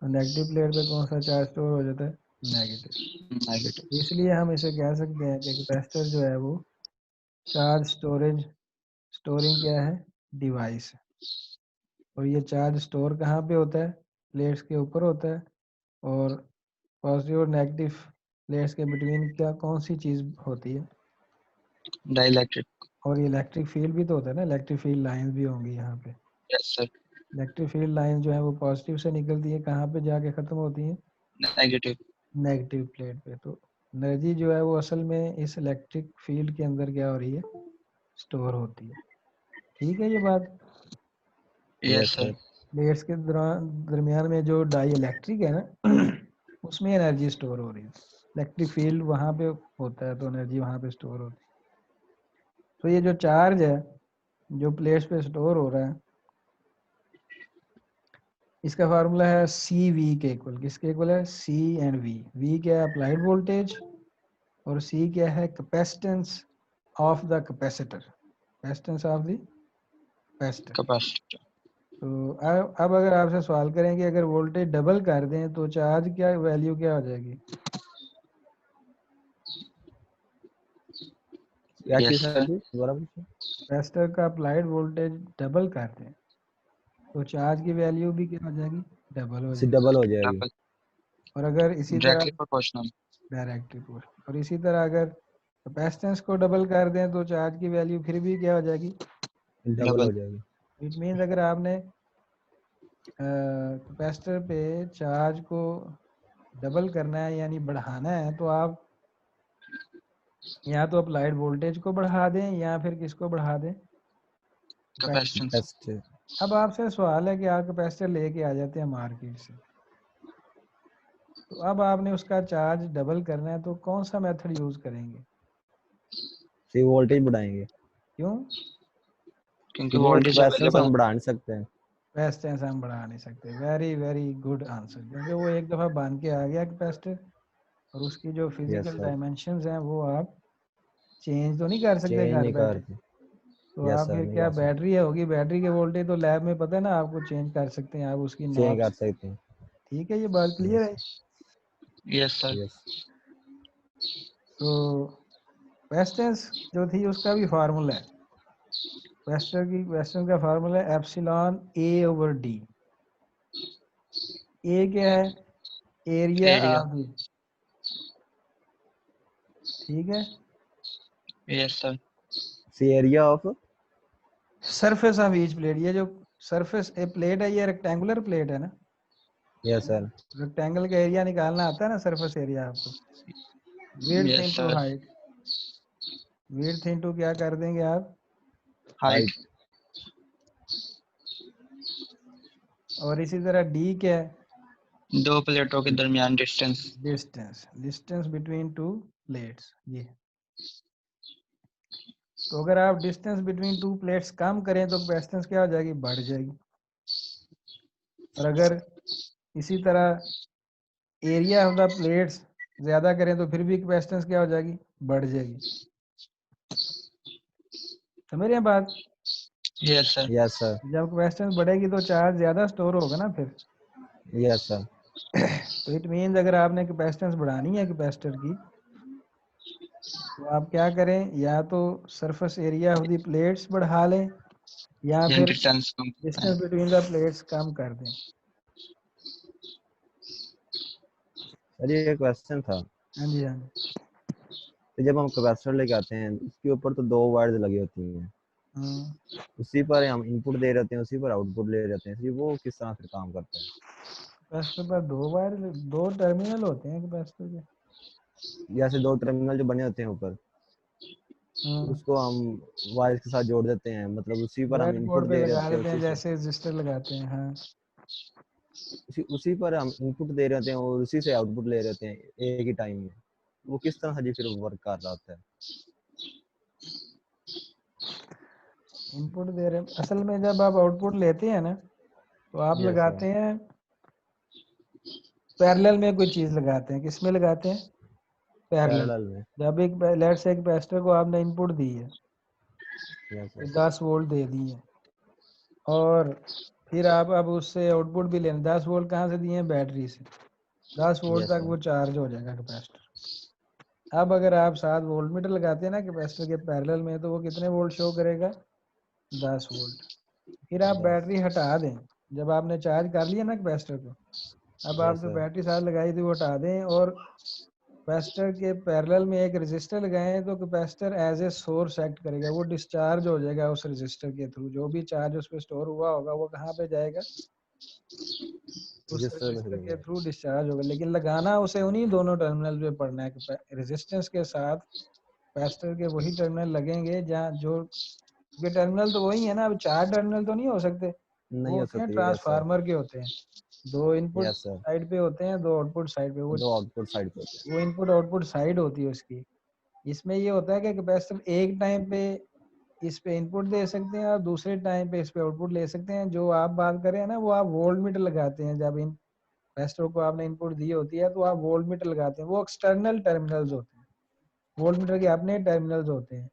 Speaker 1: और नेगेटिव प्लेट पे कौन सा चार्ज स्टोर हो जाता है, नेगेटिव।
Speaker 2: नेगेटिव।
Speaker 1: इसलिए हम इसे कह सकते हैं कि कैपेसिटर जो है वो चार्ज स्टोरिंग क्या है, डिवाइस है। और ये चार्ज स्टोर कहाँ पे होता है, प्लेट्स के ऊपर होता है। और पॉजिटिव और नेगेटिव प्लेट्स के बिटवीन क्या कौन सी चीज़ होती है,
Speaker 2: डाइलेक्ट्रिक।
Speaker 1: और ये इलेक्ट्रिक फील्ड भी तो होता है ना, इलेक्ट्रिक फील्ड लाइंस भी होंगी यहाँ पे।
Speaker 2: Yes sir.
Speaker 1: Electric field line जो है वो पॉजिटिव से निकलती है, कहाँ पे जाके ख़त्म होती है,
Speaker 2: नेगेटिव।
Speaker 1: नेगेटिव प्लेट पे। तो एनर्जी जो है वो असल में इस इलेक्ट्रिक फील्ड के अंदर क्या हो रही है, स्टोर होती है। ठीक है ये बात?
Speaker 2: Yes
Speaker 3: Yes,
Speaker 2: sir.
Speaker 3: sir.
Speaker 1: Plates के दरमियान में जो डाई इलेक्ट्रिक है ना उसमें एनर्जी स्टोर हो रही है। इलेक्ट्रिक फील्ड वहाँ पे होता है तो एनर्जी वहाँ पे स्टोर होती है। तो ये जो चार्ज है जो प्लेट्स पे स्टोर हो रहा है इसका फार्मूला है सी वी के इक्वल। किसके इक्वल है, सी एंड वी। वी क्या है, अप्लाइड वोल्टेज, और सी क्या है, capacitance of the capacitor, capacitance of the capacitor.
Speaker 2: Capacitor.
Speaker 1: तो अब अगर आपसे सवाल करें कि अगर वोल्टेज डबल कर दें तो चार्ज क्या वैल्यू क्या हो जाएगी,
Speaker 3: क्या
Speaker 2: यस
Speaker 3: चीज़ है
Speaker 2: सर।
Speaker 3: जी दोबारा पूछिए.
Speaker 1: कैपेसिटर का अप्लाइड वोल्टेज डबल कर दें तो चार्ज की वैल्यू भी क्या हो जाएगी, डबल हो
Speaker 3: इससे
Speaker 1: जाएगी।
Speaker 3: डबल हो जाएगी.
Speaker 2: डबल।
Speaker 1: और अगर इसी तरह
Speaker 2: डायरेक्टली प्रोपोर्शनल।
Speaker 1: डायरेक्ट रिपोर्ट, और इसी तरह अगर कैपेसिटेंस को डबल कर दें तो चार्ज की वैल्यू फिर भी क्या हो जाएगी,
Speaker 3: डबल
Speaker 2: डबल।
Speaker 3: हो जाएगी।
Speaker 1: इट मीन्स अगर आपने कैपेसिटर पे चार्ज को डबल करना है यानी बढ़ाना है तो आप या तो अप्लाइड वोल्टेज को बढ़ा दें या फिर किसको बढ़ा दें,
Speaker 2: कैपेसिटेंस।
Speaker 3: कैपेसिटर।
Speaker 1: अब आपसे सवाल है कि आप कैपेसिटर लेके आ जाते हैं मार्केट से, तो अब आपने उसका चार्ज डबल करना है तो कौन सा मेथड यूज करेंगे,
Speaker 3: फिर वोल्टेज बढ़ाएंगे,
Speaker 1: क्यों,
Speaker 2: क्योंकि
Speaker 3: क्योंकि वो
Speaker 2: वोल्टेज
Speaker 3: कैपेसिटेंस
Speaker 2: अवेलेबल।
Speaker 3: हम बढ़ा नहीं सकते हैं।
Speaker 1: कैपेसिटेंस हम बढ़ा नहीं सकते, वेरी वेरी गुड आंसर, क्योंकि वो एक दफ़ा बन के आ गया कैपेसिटर और उसकी जो
Speaker 3: यस
Speaker 1: फिजिकल
Speaker 3: सर,
Speaker 1: डायमेंशंस हैं वो आप चेंज तो नहीं कर सकते
Speaker 3: चेंज
Speaker 1: घर
Speaker 3: नहीं
Speaker 1: बैठे,
Speaker 3: करते।
Speaker 1: तो
Speaker 3: यस
Speaker 1: आप
Speaker 3: सर,
Speaker 1: फिर
Speaker 3: नहीं
Speaker 1: क्या
Speaker 3: कर सकते,
Speaker 1: बैटरी होगी, बैटरी के वोल्टेज तो लैब में पता है ना आपको चेंज कर सकते हैं आप उसकी
Speaker 3: चेंज कर
Speaker 1: नॉब्स,
Speaker 3: सकते हैं।
Speaker 1: ठीक है, ये बात क्लियर
Speaker 3: यस
Speaker 1: है।
Speaker 2: Yes sir.
Speaker 3: यस।
Speaker 1: तो कैपेसिटेंस जो थी उसका भी फार्मूला है, कैपेसिटेंस का फार्मूला है epsilon A over D. A क्या है, एरिया
Speaker 2: एरिया।
Speaker 1: ऑफ द, ठीक है,
Speaker 2: yes sir.
Speaker 3: C area of.
Speaker 1: Surface of each plate, ये जो सरफेस ए प्लेट है ये रेक्टेंगुलर प्लेट है ना,
Speaker 3: यस सर।
Speaker 1: रेक्टेंगल का एरिया निकालना आता है ना, सरफेस एरिया आपको, width
Speaker 2: yes
Speaker 1: into
Speaker 2: sir.
Speaker 1: Height, width into क्या कर देंगे आप,
Speaker 2: हाइट।
Speaker 3: हाइट।
Speaker 1: और इसी तरह डी क्या है,
Speaker 2: दो प्लेटों के दरमियान distance.
Speaker 1: Distance, distance between two plates ये। तो अगर आप डिस्टेंस बिटवीन टू प्लेट्स कम करें तो कैपेसिटेंस क्या हो जाएगी, बढ़ जाएगी, और अगर इसी तरह एरिया ऑफ द प्लेट्स ज्यादा करें तो फिर भी कैपेसिटेंस क्या हो जाएगी, बढ़ जाएगी, समझ रहे हैं बात।
Speaker 2: Yes sir.
Speaker 3: Yes sir.
Speaker 1: जब कैपेसिटेंस बढ़ेगी तो चार्ज ज्यादा स्टोर होगा ना फिर,
Speaker 3: यस सर।
Speaker 1: तो इट मीन्स अगर आपने कैपेसिटेंस बढ़ानी है कैपेसिटर की तो आप क्या करें, या तो surface area of the plates बढ़ा लें या
Speaker 2: या
Speaker 1: फिर
Speaker 2: डिस्टेंस कम करना है।
Speaker 1: डिस्टेंस बिटवीन द प्लेट्स कम कर दें।
Speaker 3: सर ये क्वेश्चन था,
Speaker 1: हाँ जी हाँ जी।
Speaker 3: तो जब हम कैपेसिटर लेके आते हैं उसके ऊपर तो दो वायर्स लगी होती हैं, उसी पर हम इनपुट दे रहे होते हैं, उसी पर आउटपुट ले रहे होते हैं, फिर वो किस तरह फिर काम करता है।
Speaker 1: कैपेसिटर पर दो वायर, दो टर्मिनल होते हैं कैपेसिटर के,
Speaker 3: जैसे दो टर्मिनल जो बने होते हैं ऊपर, उसको हम वायर के साथ जोड़ देते हैं, मतलब उसी पर हम
Speaker 1: ब्रेड
Speaker 3: इनपुट
Speaker 1: बोर्ड पे
Speaker 3: दे रहे
Speaker 1: लगा
Speaker 3: होते हैं,
Speaker 1: देते हैं
Speaker 3: उसी से
Speaker 1: जैसे रजिस्टर लगाते हैं, हाँ
Speaker 3: उसी पर हम इनपुट दे रहे होते हैं और उसी से आउटपुट ले रहे होते हैं एक ही टाइम में। वो किस तरह से जी फिर वर्क कर रहा होता है।
Speaker 1: इनपुट दे रहे हैं, असल में जब आप आउटपुट लेते हैं ना तो आप
Speaker 3: यस सर।
Speaker 1: लगाते हैं पैरेलल में, कोई चीज लगाते हैं, किस में लगाते हैं, पैरेलल।
Speaker 3: पैरेलल में।
Speaker 1: जब एक लेट से एक कैपेसिटर को आपने इनपुट दी है,
Speaker 3: यस
Speaker 1: कोई
Speaker 3: सर।
Speaker 1: 10 वोल्ट दे दी है, और फिर आप अब उससे आउटपुट भी लेना, 10 वोल्ट कहाँ से दिए हैं, बैटरी से, 10 वोल्ट
Speaker 3: यस
Speaker 1: तक
Speaker 3: सर।
Speaker 1: वो चार्ज हो जाएगा कैपेसिटर। अब अगर आप 7 वोल्ट मीटर लगाते हैं ना कैपेसिटर के पैरेलल में तो वो कितने वोल्ट शो करेगा, 10 वोल्ट। फिर आप
Speaker 3: 10।
Speaker 1: बैटरी हटा दें, जब आपने चार्ज कर लिया ना कैपेसिटर को, अब आप
Speaker 3: यस
Speaker 1: जो
Speaker 3: सर।
Speaker 1: बैटरी साथ लगाई थी वो हटा दें और कैपेसिटर के पैरेलल में एक रेजिस्टर लगाएं तो capacitor as a source act करेगा, वो डिस्चार्ज हो जाएगा उस रेजिस्टर के थ्रू, जो भी चार्ज उस पर स्टोर हुआ होगा वो कहाँ पे जाएगा, उस
Speaker 3: रजिस्टर में
Speaker 1: रेजिस्टर
Speaker 3: फिर
Speaker 1: के थ्रू डिस्चार्ज होगा। लेकिन लगाना उसे उन्हीं दोनों टर्मिनल पे पड़ना है, रेजिस्टेंस के साथ कैपेसिटर के वही टर्मिनल लगेंगे जहाँ जो, ये टर्मिनल तो वही है ना, अब 4 टर्मिनल तो नहीं हो सकते,
Speaker 3: नहीं
Speaker 1: वो
Speaker 3: हो
Speaker 1: होते हैं
Speaker 3: सकती। Yes sir.
Speaker 1: ट्रांसफार्मर के होते हैं, दो इनपुट
Speaker 3: यस सर।
Speaker 1: साइड पे होते हैं, दो आउटपुट साइड पे,
Speaker 3: दो आउटपुट साइड पे होते
Speaker 1: वो इनपुट आउटपुट साइड होती है उसकी। इसमें ये होता है कि कैपेसिटर एक टाइम पे इस पे इनपुट दे सकते हैं और दूसरे टाइम पे इस पे आउटपुट ले सकते हैं। जो आप बात करें ना वो आप वोल्ट मीटर लगाते हैं, जब इन कैपेसिटर को आपने इनपुट दी होती है तो आप वोल्ट मीटर लगाते हैं, वो एक्सटर्नल टर्मिनल्स होते हैं, वोल्ट मीटर के अपने टर्मिनल्स होते हैं,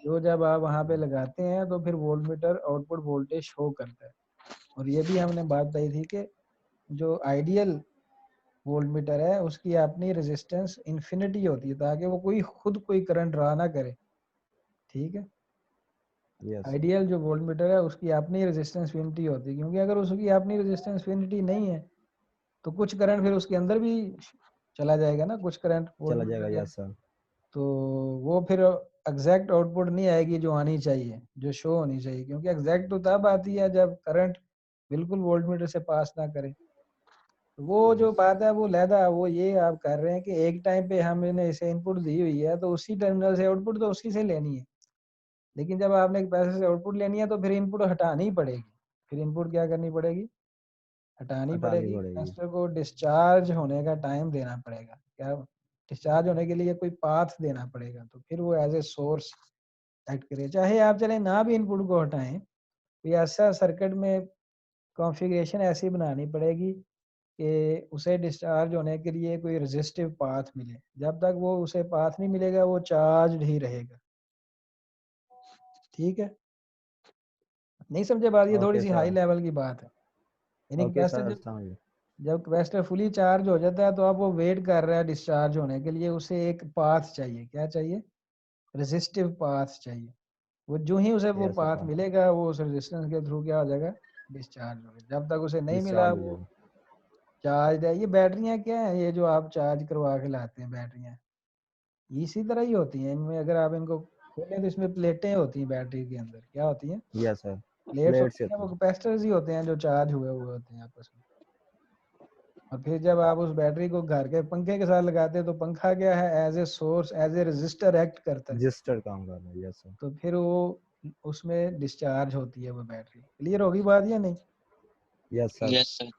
Speaker 1: जो जब आप वहाँ पे लगाते हैं तो फिर volt meter output voltage show करता है। और ये भी हमने बात बताई थी कि जो आइडियल वोल्ट मीटर है उसकी अपनी रेजिस्टेंस इन्फिनिटी होती है ताकि वो कोई करंट ड्रा ना करे, ठीक है।
Speaker 3: हैं। Yes sir.
Speaker 1: आइडियल जो वोल्ट मीटर है उसकी अपनी रेजिस्टेंस इन्फिनिटी होती है, क्योंकि अगर उसकी अपनी रेजिस्टेंस इन्फिनिटी नहीं है तो कुछ करंट फिर उसके अंदर भी चला जाएगा ना, कुछ करंट वोल्ट
Speaker 3: चला
Speaker 1: मीटर
Speaker 3: जाएगा।
Speaker 1: के,
Speaker 3: यस सर।
Speaker 1: तो वो फिर एग्जैक्ट आउटपुट नहीं आएगी जो आनी चाहिए, जो शो होनी चाहिए, क्योंकि एग्जैक्ट तो तब आती है जब करंट बिल्कुल वोल्टमीटर से पास ना करे। तो वो जो बात है वो लहदा वो ये आप कर रहे हैं कि एक टाइम पे हमने इसे इनपुट दी हुई है तो उसी टर्मिनल से आउटपुट तो उसी से लेनी है, लेकिन जब आपने एक पैसे से आउटपुट लेनी है तो फिर इनपुट हटानी पड़ेगी। फिर इनपुट क्या करनी पड़ेगी? हटानी
Speaker 3: हटानी
Speaker 1: पड़ेगी।
Speaker 3: पड़ेगी।
Speaker 1: कैपेसिटर को डिस्चार्ज होने का टाइम देना पड़ेगा। क्या डिस्चार्ज होने के लिए कोई पाथ देना पड़ेगा, तो फिर वो एज ए सोर्स एक्ट करे। चाहे आप चले ना भी इनपुट को हटाएं, कोई ऐसा सर्किट में कॉन्फ़िगरेशन ऐसी बनानी पड़ेगी कि उसे डिस्चार्ज होने के लिए कोई रेजिस्टिव पाथ मिले। जब तक वो उसे पाथ नहीं मिलेगा वो चार्ज ही रहेगा। ठीक है, नहीं समझे बात? ये थोड़ी
Speaker 3: ओके
Speaker 1: सी हाई
Speaker 3: सर।
Speaker 1: लेवल की बात है। यानी
Speaker 3: ओके
Speaker 1: कैपेसिटर
Speaker 3: सर,
Speaker 1: जब
Speaker 3: समझ गया।
Speaker 1: जब कैपेसिटर फुली चार्ज हो जाता है तो अब वो वेट कर रहा है डिस्चार्ज होने के लिए, उसे एक पाथ चाहिए। क्या चाहिए? रेजिस्टिव पाथ चाहिए। वो जो ही उसे वो
Speaker 3: यस
Speaker 1: पाथ
Speaker 3: सर।
Speaker 1: मिलेगा वो उस रेजिस्टेंस के थ्रू क्या हो जाएगा? डिस्चार्ज हो गया। जब तक उसे नहीं मिला
Speaker 3: डिस्चार्ज हो
Speaker 1: वो
Speaker 3: जाएगा।
Speaker 1: चार्ज है। ये बैटरियां क्या है, ये जो आप चार्ज करवा के लाते हैं बैटरियां, इसी तरह ही होती हैं। इनमें अगर आप इनको खोलें तो इसमें प्लेटें होती हैं बैटरी के अंदर। क्या होती हैं?
Speaker 3: Yes sir.
Speaker 1: प्लेट्स
Speaker 3: प्लेट से
Speaker 1: होती हैं,
Speaker 3: होती
Speaker 1: वो
Speaker 3: है।
Speaker 1: कैपेसिटर्स ही होते हैं जो चार्ज हुए हुए होते हैं आपस में। और फिर जब आप उस बैटरी को घर के पंखे के साथ लगाते हैं तो पंखा क्या है? As a source, as a resistor act करता है।
Speaker 3: रजिस्टर काम कर रहा है। Yes sir.
Speaker 1: तो फिर वो उसमें डिस्चार्ज होती है वो बैटरी। क्लियर होगी बात या नहीं?
Speaker 3: Yes sir.
Speaker 2: Yes sir.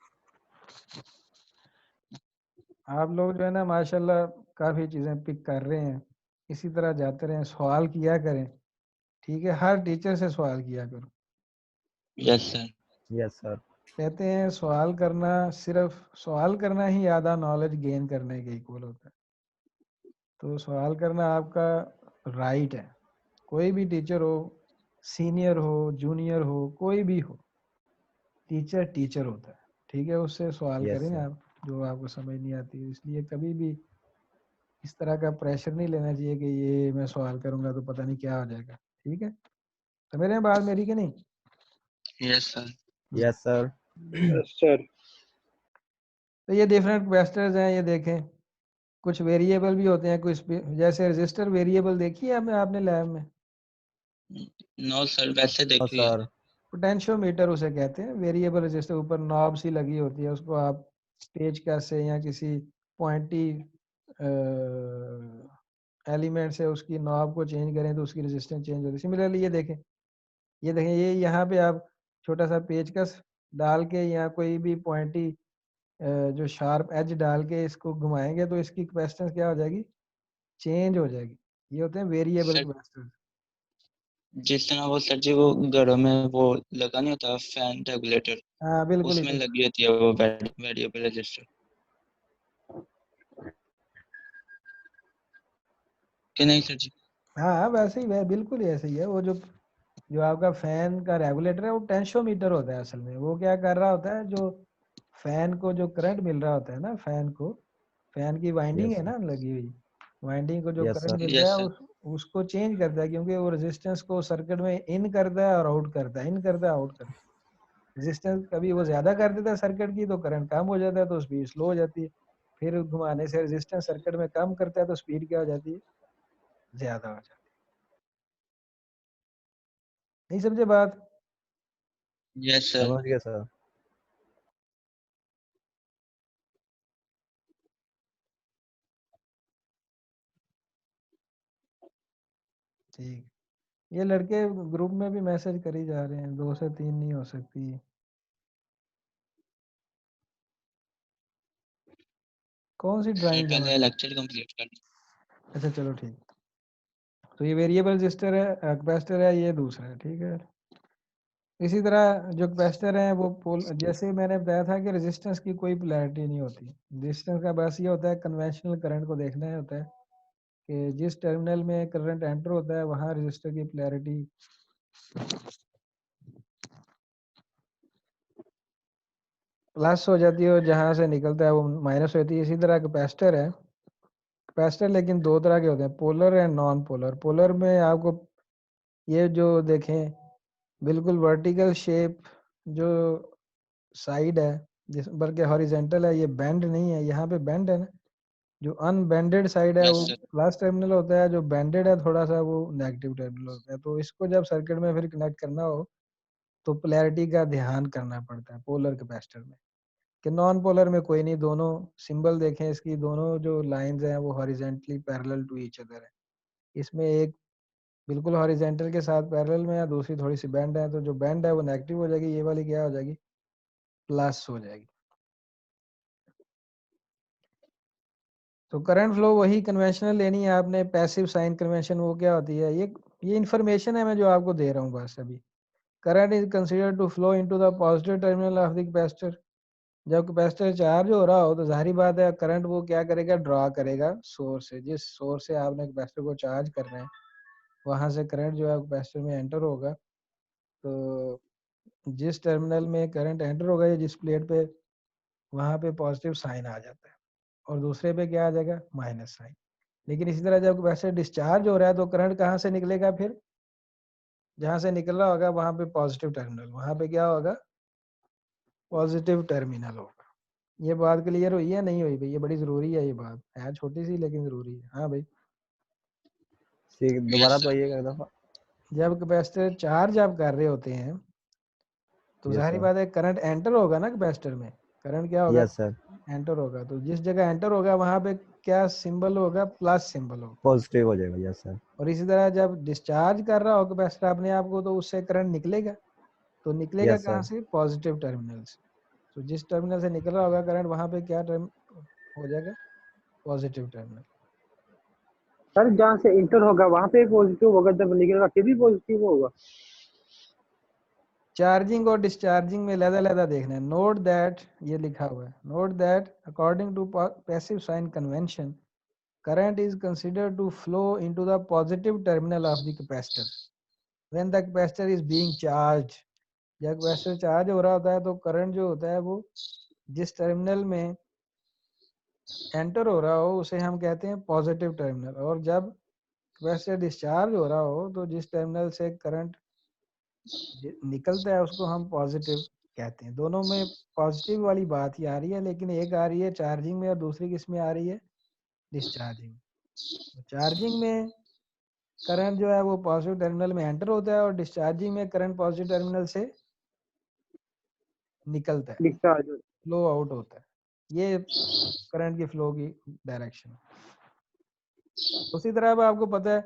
Speaker 1: आप लोग जो है ना माशाल्लाह काफ़ी चीज़ें पिक कर रहे हैं। इसी तरह जाते रहें, सवाल किया करें। ठीक है, हर टीचर से सवाल किया करो।
Speaker 2: Yes sir.
Speaker 3: Yes sir.
Speaker 1: कहते हैं सवाल करना, सिर्फ सवाल करना ही आधा नॉलेज गेन करने के इक्वल होता है। तो सवाल करना आपका राइट है। कोई भी टीचर हो, सीनियर हो, जूनियर हो, कोई भी हो, टीचर टीचर होता है। ठीक है, उससे सवाल
Speaker 3: यस
Speaker 1: करें
Speaker 3: सर।
Speaker 1: आप जो आपको समझ नहीं आती। इसलिए कभी भी इस तरह का प्रेशर नहीं लेना चाहिए कि ये मैं सवाल करूंगा तो पता नहीं क्या हो जाएगा। ठीक है, तो मेरे बात मेरी कि नहीं?
Speaker 2: Yes sir.
Speaker 3: Yes sir.
Speaker 4: Sir.
Speaker 1: तो ये डिफरेंट कैपेसिटर्स हैं, ये देखें। कुछ वेरिएबल भी होते हैं, कुछ जैसे रजिस्टर वेरिएबल देखी है आपने लैब में?
Speaker 2: नो सर, वैसे
Speaker 3: नो
Speaker 2: देखी है।
Speaker 3: सर।
Speaker 1: पोटेंशियोमीटर उसे कहते हैं। वेरिएबल रजिस्टर ऊपर नॉब सी लगी होती है, उसको आप पेचकस से या किसी पॉइंटी एलिमेंट से उसकी नॉब को चेंज करें तो उसकी रेजिस्टेंस चेंज होती है। सिमिलरली ये देखें ये यहाँ पे आप छोटा सा पेचकस डाल के या कोई भी पॉइंटी जो शार्प एज डाल के इसको घुमाएंगे तो इसकी कैपेसिटेंस क्या हो जाएगी? चेंज हो जाएगी। ये होते हैं वेरिएबल
Speaker 2: सर
Speaker 1: कैपेसिटेंस।
Speaker 2: जिस तरह वो सर जी वो घरों में वो लगा नहीं होता फैन रेगुलेटर,
Speaker 1: हाँ बिल्कुल ही
Speaker 2: उसमें
Speaker 1: ठीक।
Speaker 2: लगी होती है वो वेरिएबल रजिस्टर, कि नहीं सर जी?
Speaker 1: हाँ वैसे ही बिल्कुल ही ऐसे ही है। वो जो जो आपका फैन का रेगुलेटर है वो टेंशियोमीटर होता है असल में। वो क्या कर रहा होता है, जो फैन को जो करंट मिल रहा होता है ना, फैन को, फैन की वाइंडिंग
Speaker 3: यस
Speaker 1: है
Speaker 3: सर।
Speaker 1: ना लगी हुई, वाइंडिंग को जो
Speaker 3: यस
Speaker 1: करंट
Speaker 3: सर।
Speaker 1: मिल रहा
Speaker 2: यस
Speaker 1: है
Speaker 2: सर।
Speaker 1: उसको चेंज करता है, क्योंकि वो रेजिस्टेंस को सर्किट में इन करता है और आउट करता है, इन करता है आउट करता है। रेजिस्टेंस कभी वो ज्यादा कर देता है सर्किट की तो करंट कम हो जाता है तो स्पीड स्लो हो जाती है। फिर घुमाने से रेजिस्टेंस सर्किट में कम करता है तो स्पीड क्या हो जाती है? ज्यादा हो जाती है। नहीं समझे बात?
Speaker 2: Yes sir.
Speaker 3: समझ गया सर।
Speaker 1: ठीक। ये लड़के ग्रुप में भी मैसेज करी जा रहे हैं, 2 से 3 नहीं हो सकती। कौन सी
Speaker 2: सर
Speaker 1: ड्राइंग जमा
Speaker 2: पहले
Speaker 1: कर?
Speaker 2: लेक्चर कंप्लीट कर।
Speaker 1: अच्छा चलो ठीक। तो ये वेरिएबल रजिस्टर है, कैपेसिटर है, ये दूसरा है। ठीक है, इसी तरह जो कैपेसिटर है वो पोल, जैसे मैंने बताया था कि रेजिस्टेंस की कोई पोलैरिटी नहीं होती। रेजिस्टेंस का बस ये होता है, कन्वेंशनल करंट को देखना है होता है कि जिस टर्मिनल में करंट एंटर होता है वहां रेजिस्टर की पोलैरिटी प्लस हो जाती है और जहां से निकलता है वो माइनस होती है। इसी तरह कैपेसिटर है। कैपेसिटर लेकिन दो तरह के होते हैं, polar and non polar. Polar में आपको ये जो देखें बिल्कुल वर्टिकल शेप जो साइड है, जिस बल्कि हॉरिजेंटल है, ये बेंड नहीं है। यहाँ पे बेंड है ना, जो अनबेंडेड साइड है
Speaker 2: Yes,
Speaker 1: वो
Speaker 2: sir.
Speaker 1: प्लस टर्मिनल होता है, जो बेंडेड है थोड़ा सा वो नेगेटिव टर्मिनल होता है। तो इसको जब सर्किट में फिर कनेक्ट करना हो तो पोलैरिटी का ध्यान करना पड़ता है पोलर कैपेसिटर में, कि नॉन पोलर में कोई नहीं, दोनों सिंबल देखें इसकी, दोनों जो लाइंस हैं वो horizontally parallel to each other है। इसमें एक बिल्कुल हॉरिजेंटल के साथ पैरेलल में है, दूसरी थोड़ी सी बेंड है, तो जो बेंड है वो नेगेटिव हो जाएगी, ये वाली क्या हो जाएगी, प्लस हो जाएगी। तो करंट फ्लो वही कन्वेंशनल लेनी है आपने, पैसिव साइन कन्वेंशन वो क्या होती है, ये इन्फॉर्मेशन है मैं जो आपको दे रहा हूँ बस अभी। Current is considered to flow into the positive terminal of the capacitor. जब कैपेसिटर चार्ज हो रहा हो तो जाहिर बात है करंट वो क्या करेगा, ड्रॉ करेगा सोर्स से, जिस सोर्स से आपने कैपेसिटर को चार्ज करना है वहां से करंट जो है कैपेसिटर में एंटर होगा। तो जिस टर्मिनल में करंट एंटर होगा या जिस प्लेट पे, वहां पे पॉजिटिव साइन आ जाता है और दूसरे पे क्या आ जाएगा, माइनस साइन। लेकिन इसी तरह जब कैपेसिटर डिस्चार्ज हो रहा है तो करंट कहाँ से निकलेगा, फिर जहां से निकल रहा होगा वहां पे पॉजिटिव टर्मिनल, वहां पे क्या होगा, पॉजिटिव टर्मिनल होगा। ये बात क्लियर हुई है नहीं हुई भाई, ये बड़ी जरूरी है, ये बात है छोटी सी लेकिन जरूरी है। हाँ भाई,
Speaker 3: ठीक, दोबारा तो आइएगा एक दफा।
Speaker 1: जब कैपेसिटर चार्ज आप कर रहे होते हैं तो
Speaker 3: यस
Speaker 1: जाहिर
Speaker 3: सर।
Speaker 1: बात है करंट एंटर होगा ना कैपेसिटर में, करंट क्या होगा,
Speaker 3: यस सर।
Speaker 1: एंटर होगा। तो जिस जगह एंटर होगा वहां पे क्या सिंबल होगा, प्लस सिंबल होगा।
Speaker 3: पॉजिटिव हो जाएगा। Yes sir.
Speaker 1: और इसी तरह जब डिस्चार्ज कर रहा हो कैपेसिटर अपने आप को तो उससे करंट निकलेगा, तो निकलेगा
Speaker 3: यस
Speaker 1: कहाँ
Speaker 3: सर।
Speaker 1: से, पॉजिटिव टर्मिनल से। तो जिस टर्मिनल से निकल रहा होगा करंट वहां पे क्या टर्म हो जाएगा, पॉजिटिव टर्मिनल।
Speaker 4: सर जहाँ से इंटर होगा वहां पे पॉजिटिव होगा, जब निकलेगा फिर भी पॉजिटिव होगा।
Speaker 1: चार्जिंग और डिस्चार्जिंग में लहदा देखना है। नोट दैट, ये लिखा हुआ है, note that according to passive sign convention current is considered to flow into the positive terminal of the capacitor when the capacitor is being charged। जब कैपेसिटर चार्ज हो रहा होता है तो करंट जो होता है वो जिस टर्मिनल में एंटर हो रहा हो उसे हम कहते हैं पॉजिटिव टर्मिनल, और जब कैपेसिटर डिस्चार्ज हो रहा हो तो जिस टर्मिनल से करंट निकलता है उसको हम पॉजिटिव कहते हैं। दोनों में पॉजिटिव वाली बात ही आ रही है, लेकिन एक आ रही है चार्जिंग में और दूसरी किस में आ रही है, डिस्चार्जिंग। चार्जिंग में करंट जो है वो पॉजिटिव टर्मिनल में एंटर होता है और डिस्चार्जिंग में करंट पॉजिटिव टर्मिनल से निकलता है,
Speaker 4: डिस्चार्ज
Speaker 1: फ्लो आउट होता है। ये करंट की फ्लो की डायरेक्शन। उसी तरह अब आपको पता है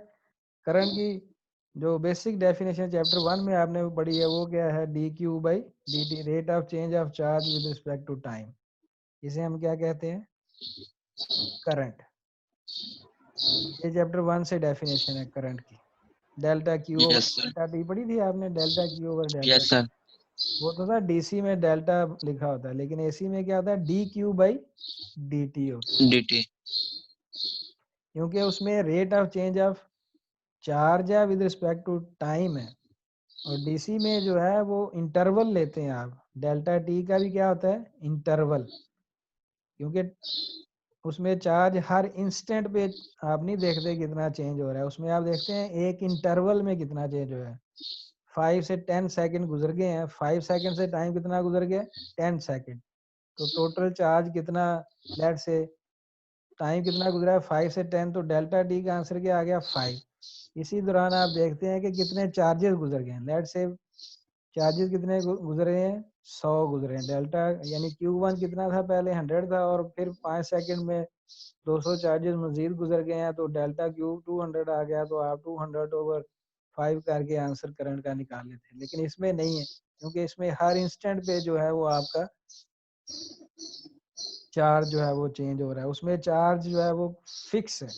Speaker 1: करंट की जो बेसिक डेफिनेशन चैप्टर 1 में आपने पढ़ी है वो क्या है, D Q by D T, rate of change of charge with respect to time. इसे हम क्या कहते हैं, करंट। ये चैप्टर 1 से डेफिनेशन है करंट की। Delta Q over
Speaker 2: Yes, sir.
Speaker 1: Delta T पढ़ी थी आपने, delta Q over delta
Speaker 2: Yes,
Speaker 1: T.
Speaker 2: sir.
Speaker 1: वो तो था डीसी में डेल्टा लिखा होता है, लेकिन एसी में क्या होता है, D Q by D T होता है,
Speaker 2: DT.
Speaker 1: क्योंकि उसमें rate of change of charge है विद रिस्पेक्ट टू टाइम है। और डीसी में जो है वो इंटरवल लेते हैं आप, डेल्टा टी का भी क्या होता है, इंटरवल, क्योंकि उसमें चार्ज हर इंस्टेंट पे आप नहीं देखते कितना चेंज हो रहा है, उसमें आप देखते हैं एक इंटरवल में कितना चेंज हो रहा है। 5 से 10 सेकंड गुजर गए हैं, 5 सेकंड से टाइम कितना गुजर गया, 10 सेकंड। तो टोटल चार्ज कितना, लेट से टाइम कितना गुजरा है 5 से 10, तो डेल्टा टी का आंसर क्या आ गया, 5। इसी दौरान आप देखते हैं कि कितने चार्जेस गुजर गए हैं, लेट से चार्जेस कितने गुजरे हैं, 100 गुजरे हैं। डेल्टा यानी Q1 कितना था, पहले 100 था और फिर 5 सेकंड में 200 चार्जेस मजीद गुजर गए हैं, तो डेल्टा Q 200 आ गया। तो आप 200/5 करके आंसर करंट का निकाल लेते हैं, लेकिन इसमें नहीं है, क्योंकि इसमें हर इंस्टेंट पे जो है वो आपका चार्ज जो है वो चेंज हो रहा है। उसमें चार्ज जो है वो फिक्स है,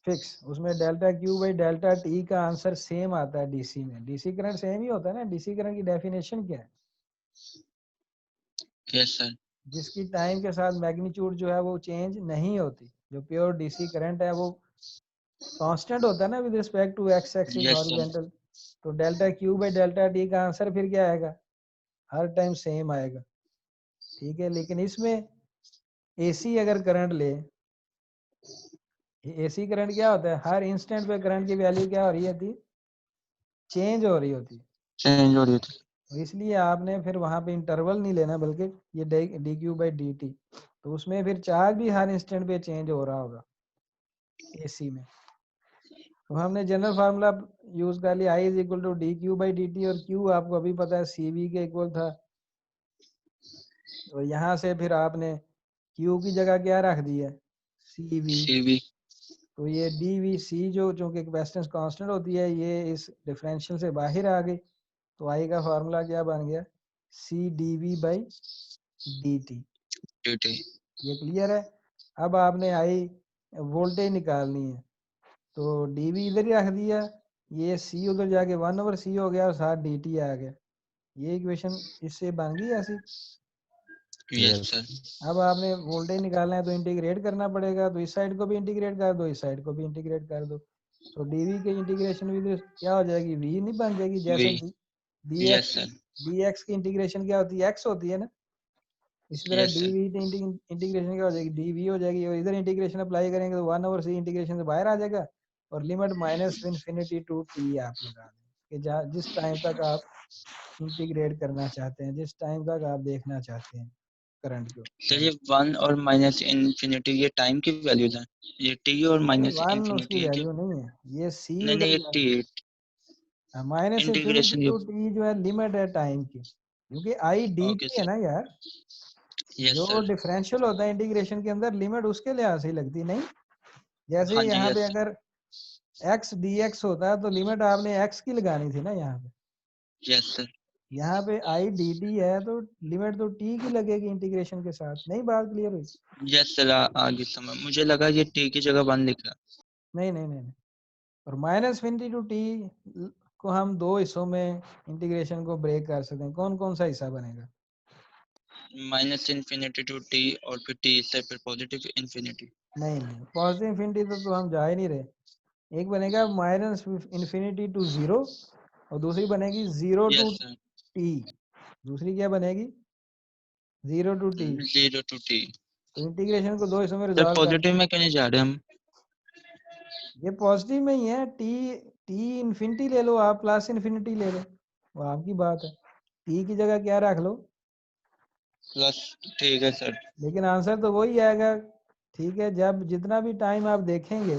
Speaker 1: फिक्स। उसमें delta Q by delta T का आंसर सेम आता है डीसी में। डीसी करंट सेम ही होता है ना। डीसी करंट की डेफिनेशन क्या है,
Speaker 2: Yes, sir.
Speaker 1: जिसकी टाइम के साथ मैग्नीट्यूड जो है वो चेंज नहीं होती। जो प्योर डीसी करंट है वो कांस्टेंट होता है ना with respect to X axis
Speaker 2: Yes, sir.
Speaker 1: Horizontal. तो delta Q by delta T का आंसर फिर क्या आएगा, हर टाइम सेम आएगा, ठीक है। लेकिन इसमें एसी अगर करंट ले, एसी करंट क्या होता है, हर इंस्टेंट पे करंट की वैल्यू क्या हो रही होती, चेंज हो रही होती।
Speaker 2: Change हो रही थी.
Speaker 1: इसलिए आपने फिर वहां पे इंटरवल नहीं लेना, बल्कि ये D Q by D T तो उसमें फिर चार्ज भी हर इंस्टेंट पे चेंज हो रहा होगा एसी में। तो हमने जनरल फार्मूला यूज कर लिया, I is equal to D Q by D T, और क्यू आपको अभी पता है सी वी के इक्वल था। तो यहाँ से फिर आपने क्यू की जगह क्या रख दी है, सी वी।
Speaker 2: CV।
Speaker 1: तो ये डी वी सी जो चूंकि कैपेसिटेंस कांस्टेंट होती है, ये इस डिफरेंशियल से बाहर आ गई। तो आई का फार्मूला क्या बन गया, C D V by D T.
Speaker 2: DT।
Speaker 1: ये क्लियर है। अब आपने आई वोल्टेज निकालनी है, तो डी वी इधर ही रख दिया, ये सी उधर जाके 1/c हो गया और साथ डी टी आ गया। ये इक्वेशन इससे बन गई ऐसी।
Speaker 2: Yes
Speaker 3: yes
Speaker 2: sir.
Speaker 1: अब आपने वोल्टेज निकालना है तो इंटीग्रेट करना पड़ेगा, तो इस साइड को भी इंटीग्रेट कर दो, इस साइड को भी इंटीग्रेट कर दो। तो डीवी की इंटीग्रेशन भी क्या हो जाएगी, वी नहीं बन जाएगी, जैसे
Speaker 2: V।
Speaker 1: D
Speaker 2: yes
Speaker 1: X,
Speaker 2: sir.
Speaker 1: D X की इंटीग्रेशन क्या होती है, एक्स होती है ना। इसी तरह
Speaker 2: yes
Speaker 1: D
Speaker 2: sir.
Speaker 1: V integration क्या हो जाएगी, डी वी हो जाएगी, और इधर इंटीग्रेशन अप्लाई करेंगे तो 1/c इंटीग्रेशन से बाहर आ जाएगा, और limit minus infinity to T आप लगा दें कि जिस टाइम तक आप इंटीग्रेट करना चाहते हैं, जिस टाइम तक आप देखना चाहते हैं करंट को।
Speaker 2: सर ये 1 और माइनस इन्फिनिटी ये टाइम की वैल्यूज हैं, ये T और
Speaker 1: नहीं,
Speaker 2: माइनस
Speaker 1: वन उसकी
Speaker 2: इन्फिनिटी है क्या?
Speaker 1: वैल्यू नहीं है, ये सी
Speaker 2: नहीं नहीं,
Speaker 1: उधर
Speaker 2: ये
Speaker 1: जाएगा।
Speaker 2: T
Speaker 1: माइनस इन्फिनिटी
Speaker 2: इंटीग्रेशन ये।
Speaker 1: टू टी जो है लिमिट है टाइम की, क्योंकि आई डी
Speaker 2: ओके
Speaker 1: टी है
Speaker 2: सर।
Speaker 1: ना यार।
Speaker 2: यस
Speaker 1: जो
Speaker 2: सर।
Speaker 1: डिफरेंशियल होता है इंटीग्रेशन के अंदर, लिमिट उसके लिहाज से ही लगती नहीं। जैसे
Speaker 2: हाँ जी
Speaker 1: यहाँ पे
Speaker 2: यस।
Speaker 1: अगर एक्स डी एक्स होता है तो लिमिट आपने एक्स की लगानी थी ना यहाँ पे।
Speaker 2: Yes sir.
Speaker 1: यहाँ पे आई डी टी है तो लिमिट तो टी की लगेगी इंटीग्रेशन के साथ। नहीं, बात क्लियर हुई?
Speaker 2: यस सर, आगे समय मुझे लगा ये T की जगह 1 लिखा है।
Speaker 1: नहीं नहीं नहीं नहीं। और माइनस इन्फिनिटी टू टी को हम दो हिस्सों में इंटीग्रेशन को ब्रेक कर सकते हैं। कौन कौन सा हिस्सा बनेगा?
Speaker 2: माइनस इन्फिनिटी टू T और फिर T से फिर पॉजिटिव इन्फिनिटी।
Speaker 1: नहीं नहीं, पॉजिटिव इन्फिनिटी तो हम जा ही नहीं रहे। एक बनेगा माइनस इन्फिनिटी टू जीरो, और दूसरी बनेगी zero to
Speaker 2: yes sir.
Speaker 1: T. दूसरी क्या बनेगी, zero to T.
Speaker 2: 0 to T।
Speaker 1: तो इंटीग्रेशन को दो हिस्सों में
Speaker 2: सर
Speaker 1: रिजॉल्व कर,
Speaker 2: पॉजिटिव में क्यों नहीं जा रहे हम?
Speaker 1: ये पॉजिटिव में ही है। टी टी इन्फिनिटी ले लो आप, प्लस इन्फिनिटी ले लो, वो आपकी बात है। टी की जगह क्या रख लो,
Speaker 2: प्लस। ठीक है सर।
Speaker 1: लेकिन आंसर तो वही आएगा। ठीक है, जब जितना भी टाइम आप देखेंगे,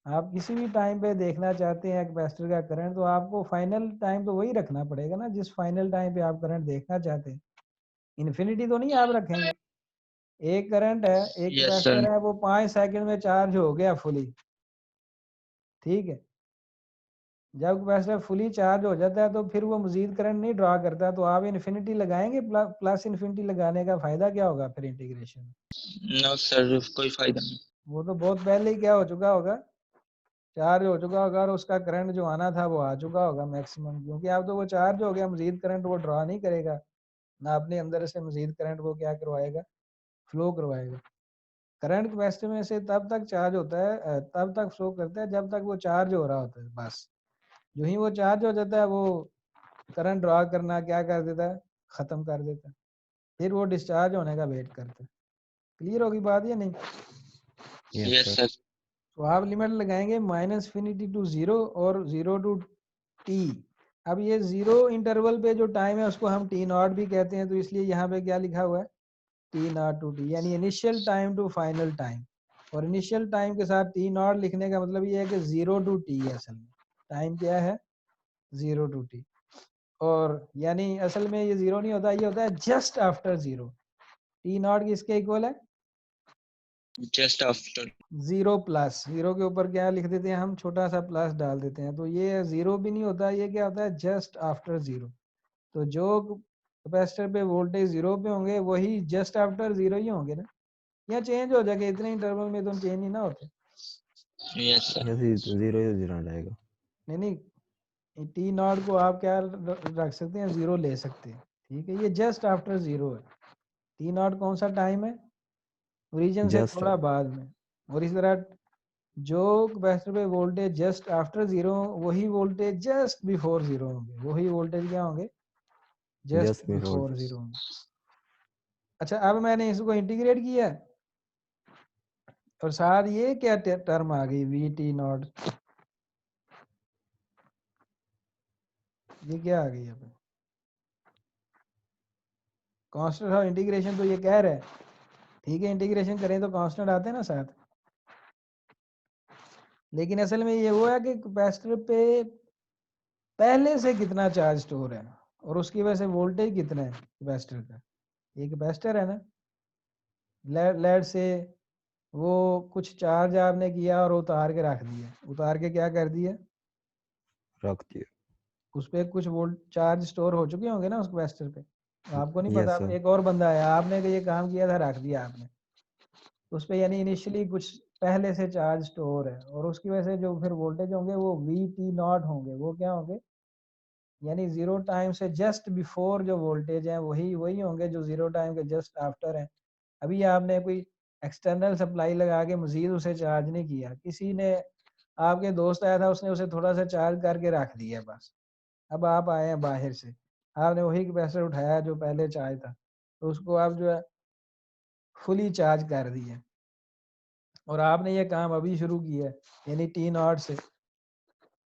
Speaker 1: आप किसी भी टाइम पे देखना चाहते हैं कैपेसिटर का करंट, तो आपको फाइनल टाइम तो वही रखना पड़ेगा ना, जिस फाइनल टाइम पे आप करंट देखना चाहते हैं। इन्फिनिटी तो नहीं आप रखेंगे। एक करंट है, एक
Speaker 2: यस सर।
Speaker 1: कैपेसिटर है, वो 5 सेकंड में चार्ज हो गया फुली। ठीक है, जब कैपेसिटर फुली चार्ज हो जाता है तो फिर वो मजीद करंट नहीं ड्रा करता, तो आप इन्फिनिटी लगाएंगे। प्लस इन्फिनिटी लगाने का फायदा क्या होगा फिर इंटीग्रेशन में?
Speaker 2: नो सर, कोई फायदा नहीं।
Speaker 1: वो तो बहुत पहले ही क्या हो चुका होगा, चार्ज हो चुका होगा, और उसका करंट जो आना था वो आ चुका होगा मैक्सिमम, क्योंकि अब तो वो चार्ज हो गया, मजीद करंट वो ड्रा नहीं करेगा ना, अपने अंदर से मजीद करंट वो क्या करवाएगा, फ्लो करवाएगा। करंट कैपेसिटर में से तब तक चार्ज होता है, तब तक फ्लो करता है जब तक वो चार्ज हो रहा होता है। बस जो ही वो चार्ज हो जाता है, वो करंट ड्रा करना क्या कर देता है, खत्म कर देता है। फिर वो डिस्चार्ज होने का वेट करता है। क्लियर होगी बात या नहीं?
Speaker 3: Yes
Speaker 2: yes
Speaker 3: sir.
Speaker 2: सर।
Speaker 1: तो आप लिमिट लगाएंगे माइनस इन्फिनिटी टू जीरो और जीरो टू टी। अब ये जीरो इंटरवल पे जो टाइम है उसको हम टी नॉट भी कहते हैं, तो इसलिए यहाँ पे क्या लिखा हुआ है, टी नॉट टू टी, यानी initial time to final time. और इनिशियल टाइम के साथ टी नॉट लिखने का मतलब ये है कि जीरो टू टी है। असल में टाइम क्या है, जीरो टू टी। और यानी असल में ये जीरो नहीं होता, ये होता है just after zero. T not किसके इक्वल है,
Speaker 2: just after.
Speaker 1: Zero plus, zero के ऊपर क्या लिख देते हैं हम, छोटा सा प्लस डाल देते हैं, तो ये जीरो भी नहीं होता, ये क्या होता है, जस्ट आफ्टर जीरो। तो जो कैपेसिटर पे वोल्टेज जीरो पे होंगे वही जस्ट आफ्टर जीरो ही होंगे ना, या चेंज हो जाएगा इतने इंटरवल में, तो चेंज ही ना होते।
Speaker 2: Yes sir.
Speaker 3: यस, जीरो ही जीरो रहेगा।
Speaker 1: नहीं नहीं, टी नॉट को आप क्या रख सकते हैं, जीरो ले सकते हैं। ठीक है, ये जस्ट आफ्टर जीरो है। टी नॉट कौन सा टाइम है, ओरिजिन से
Speaker 3: जस्ट
Speaker 1: थोड़ा बाद में। और इस तरह जो कैपेसिटर पे वोल्टेज जस्ट आफ्टर जीरो, वही वोल्टेज जस्ट बिफोर जीरो होंगे, वही वोल्टेज क्या होंगे, just
Speaker 3: just before.
Speaker 1: Before zero होंगे। अच्छा, अब मैंने इसको इंटीग्रेट किया और साथ ये क्या टर्म आ गई, वी टी नॉट, ये क्या आ गई, अब कांस्टेंट ऑफ इंटीग्रेशन तो ये कह रहा है। ठीक है, इंटीग्रेशन करें तो कांस्टेंट आते हैं ना साथ, लेकिन असल में ये हुआ कि कैपेसिटर पे पहले से कितना चार्ज स्टोर है और उसकी वजह से वोल्टेज कितना है कैपेसिटर का। ये कैपेसिटर है ना, लेड से वो कुछ चार्ज आपने किया और उतार के रख दिया, उतार के क्या कर दिया,
Speaker 3: रख दिया।
Speaker 1: उस पर कुछ वोल्ट चार्ज स्टोर हो चुके होंगे ना उस कैपेसिटर पे, आपको नहीं
Speaker 3: यस
Speaker 1: पता,
Speaker 3: सर।
Speaker 1: एक और बंदा आया, आपने ये काम किया था, रख दिया आपने उस पे, यानी इनिशियली कुछ पहले से चार्ज स्टोर है और उसकी वजह से जो फिर वोल्टेज होंगे वो VT0 होंगे। वो क्या होंगे, यानी जीरो टाइम से जस्ट बिफोर जो वोल्टेज है वही वही होंगे जो जीरो टाइम के जस्ट आफ्टर है। अभी आपने कोई एक्सटर्नल सप्लाई लगा के मजीद उसे चार्ज नहीं किया, किसी ने, आपके दोस्त आया था उसने उसे थोड़ा सा चार्ज करके रख दिया बस। अब आप आए हैं बाहर से, आपने वही कैपेसिटर उठाया जो पहले चार्ज था, तो उसको आप जो है फुली चार्ज कर दिया और आपने ये काम अभी शुरू किया है यानी T0 से,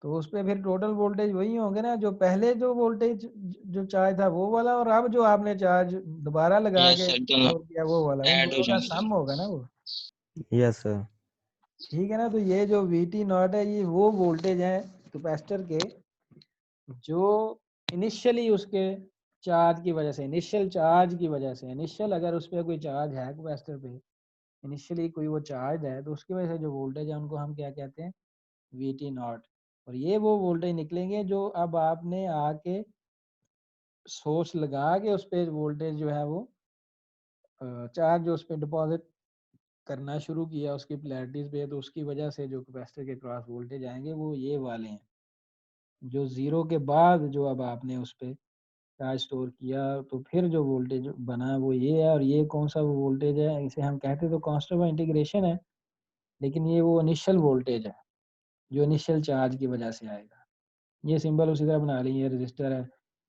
Speaker 1: तो उस पे फिर टोटल वोल्टेज वही होंगे ना जो पहले जो वोल्टेज जो चार्ज था वो वाला, और अब जो आपने चार्ज दोबारा लगा
Speaker 2: यस
Speaker 1: के
Speaker 2: सर, दोनों
Speaker 1: और किया वो वाला, उन
Speaker 2: ऐड हो
Speaker 1: दोनों का
Speaker 2: जाएंगे।
Speaker 1: सम होगा ना वो।
Speaker 3: Yes sir.
Speaker 1: ठीक है ना, तो ये जो VT0 है ये वो वोल्टेज है कैपेसिटर के जो इनिशियली उसके चार्ज की वजह से, इनिशियल चार्ज की वजह से, इनिशियल अगर उस पर कोई चार्ज है कैपेसिटर पे, इनिशियली कोई वो चार्ज है तो उसकी वजह से जो वोल्टेज है उनको हम क्या कहते हैं, VT0। और ये वो वोल्टेज निकलेंगे जो अब आपने आके सोर्स लगा के उस पे वोल्टेज जो है वो चार्ज जो उस पे डिपॉजिट करना शुरू किया उसकी पोलैरिटीज पे, तो उसकी वजह से जो कैपेसिटर के क्रॉस वोल्टेज आएंगे वो ये वाले हैं, जो जीरो के बाद जो अब आपने उस पे चार्ज स्टोर किया तो फिर जो वोल्टेज बना वो ये है। और ये कौन सा वो वोल्टेज है, इसे हम कहते तो कांस्टेंट ऑफ इंटीग्रेशन है, लेकिन ये वो इनिशियल वोल्टेज है जो इनिशियल चार्ज की वजह से आएगा। ये सिंबल उसी तरह बना ली, ये रजिस्टर है,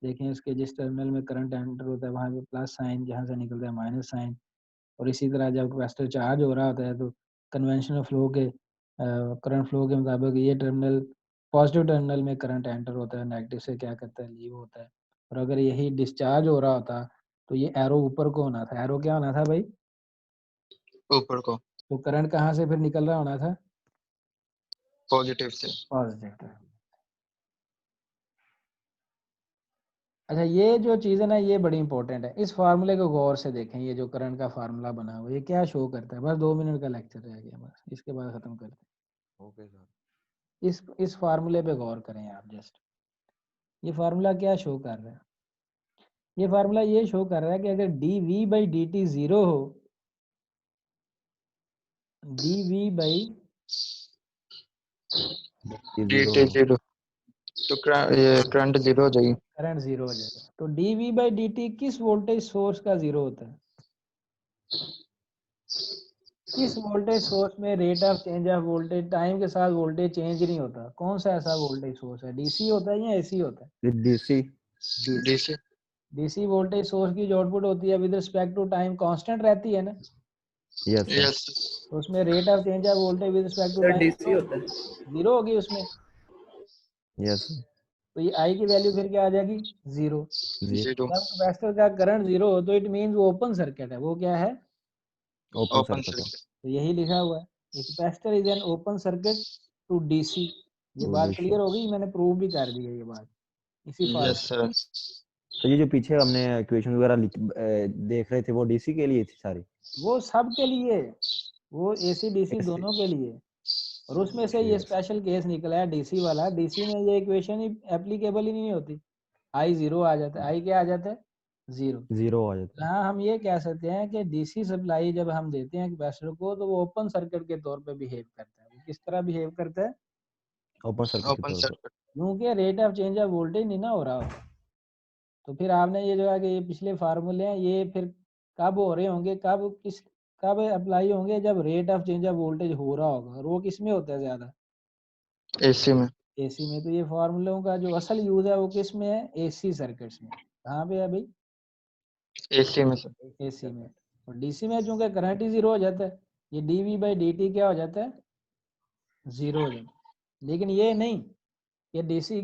Speaker 1: देखें इसके जिस टर्मिनल में करंट एंटर होता है वहाँ पे प्लस साइन, जहाँ से निकलता है माइनस साइन। और इसी तरह जब कैपेसिटर चार्ज हो रहा होता है तो कन्वेंशनल फ्लो के करंट फ्लो के मुताबिक ये टर्मिनल, पॉजिटिव टर्मिनल में करंट एंटर होता है, नेगेटिव से क्या करता है, लीव होता है। और अगर यही डिस्चार्ज हो रहा होता तो ये एरो ऊपर को होना था, एरो क्या होना था भाई,
Speaker 2: ऊपर को,
Speaker 1: तो करंट कहाँ से फिर निकल रहा होना था,
Speaker 2: पॉजिटिव से।
Speaker 1: पॉजिटिव। अच्छा, ये जो चीज़ है ना ये बड़ी इंपॉर्टेंट है, इस फार्मूले को गौर से देखें, ये जो करंट का फार्मूला बना हुआ ये क्या शो करता है। बस 2 मिनट का लेक्चर रह गया, बस इसके बाद खत्म करते हैं।
Speaker 3: Okay sir.
Speaker 1: इस फार्मूले पे गौर करें आप जस्ट, ये फार्मूला क्या शो कर रहा है, ये फार्मूला ये शो कर रहा है कि अगर dV/dt 0 हो, dV/dt
Speaker 2: dt 0, तो ये करंट 0 हो जाएगी।
Speaker 1: करंट 0 हो जाएगा, तो dV/dt किस वोल्टेज सोर्स का 0 होता है, किस वोल्टेज सोर्स में rate of change of voltage time के साथ वोल्टेज चेंज नहीं होता, कौन सा ऐसा वोल्टेज सोर्स है, डीसी होता है या एसी होता है,
Speaker 3: DC.
Speaker 1: DC.
Speaker 2: DC.
Speaker 1: DC voltage source की जो आउटपुट होती है with respect to time constant रहती है ना,
Speaker 3: यस सर।
Speaker 2: यस
Speaker 1: तो उसमें rate of change of voltage with respect to
Speaker 4: sir
Speaker 1: time
Speaker 4: DC होता है।
Speaker 1: 0 होगी उसमें,
Speaker 3: यस सर।
Speaker 1: तो ये आई की वैल्यू फिर क्या आ जाएगी, 0।
Speaker 2: 0,
Speaker 1: जब कैपेसिटर का करंट 0 हो तो इट मींस वो ओपन सर्किट है, वो क्या है,
Speaker 3: ओपन
Speaker 2: ओपन
Speaker 3: सर्किट है।
Speaker 2: सर्किट।
Speaker 1: तो यही लिखा हुआ है, एक capacitor is an open circuit to DC. ये
Speaker 3: टू
Speaker 1: बात
Speaker 3: डीसी।
Speaker 1: क्लियर हो गई, मैंने प्रूव भी कर दी है ये बात इसी
Speaker 2: यस
Speaker 1: फार्मूले।
Speaker 2: सर।
Speaker 3: तो ये जो पीछे हमने इक्वेशन वगैरह देख रहे थे वो डीसी के लिए थी सारी।
Speaker 1: वो सब के लिए, वो एसी डीसी
Speaker 3: ऐसे।
Speaker 1: दोनों के लिए, और उसमें से ये स्पेशल केस निकला है डीसी वाला, डीसी में ये इक्वेशन ही एप्लीकेबल ही नहीं होती, आई 0 आ जाता है, आई क्या आ जाता है, 0।
Speaker 3: जीरो आ जाता है।
Speaker 1: हाँ, हम ये कह सकते हैं कि डीसी सप्लाई जब हम देते हैं कैपेसिटर को तो वो ओपन सर्किट के तौर पे बिहेव करता है। वो किस तरह बिहेव करता है,
Speaker 3: ओपन सर्किट के
Speaker 2: ओपन
Speaker 3: तौर पर।
Speaker 2: सर्किट।
Speaker 1: क्योंकि rate of change of voltage नहीं ना हो रहा होता। तो फिर आपने ये जो है कि ये पिछले फार्मूले हैं ये फिर कब हो रहे होंगे, कब अप्लाई होंगे, जब rate of change of voltage हो रहा होगा, और वो किस में होता है ज्यादा,
Speaker 2: एसी में।
Speaker 1: एसी में। तो ये फार्मूलों का जो असल यूज है वो किस में है, एसी सर्किट्स में। कहाँ पे है भाई,
Speaker 2: एसी में सर।
Speaker 1: एसी में। और डीसी में चूंकि करंट ही 0 हो जाता है, ये dV/dt क्या हो जाता है, 0 हो जाता है। लेकिन ये नहीं कि डीसी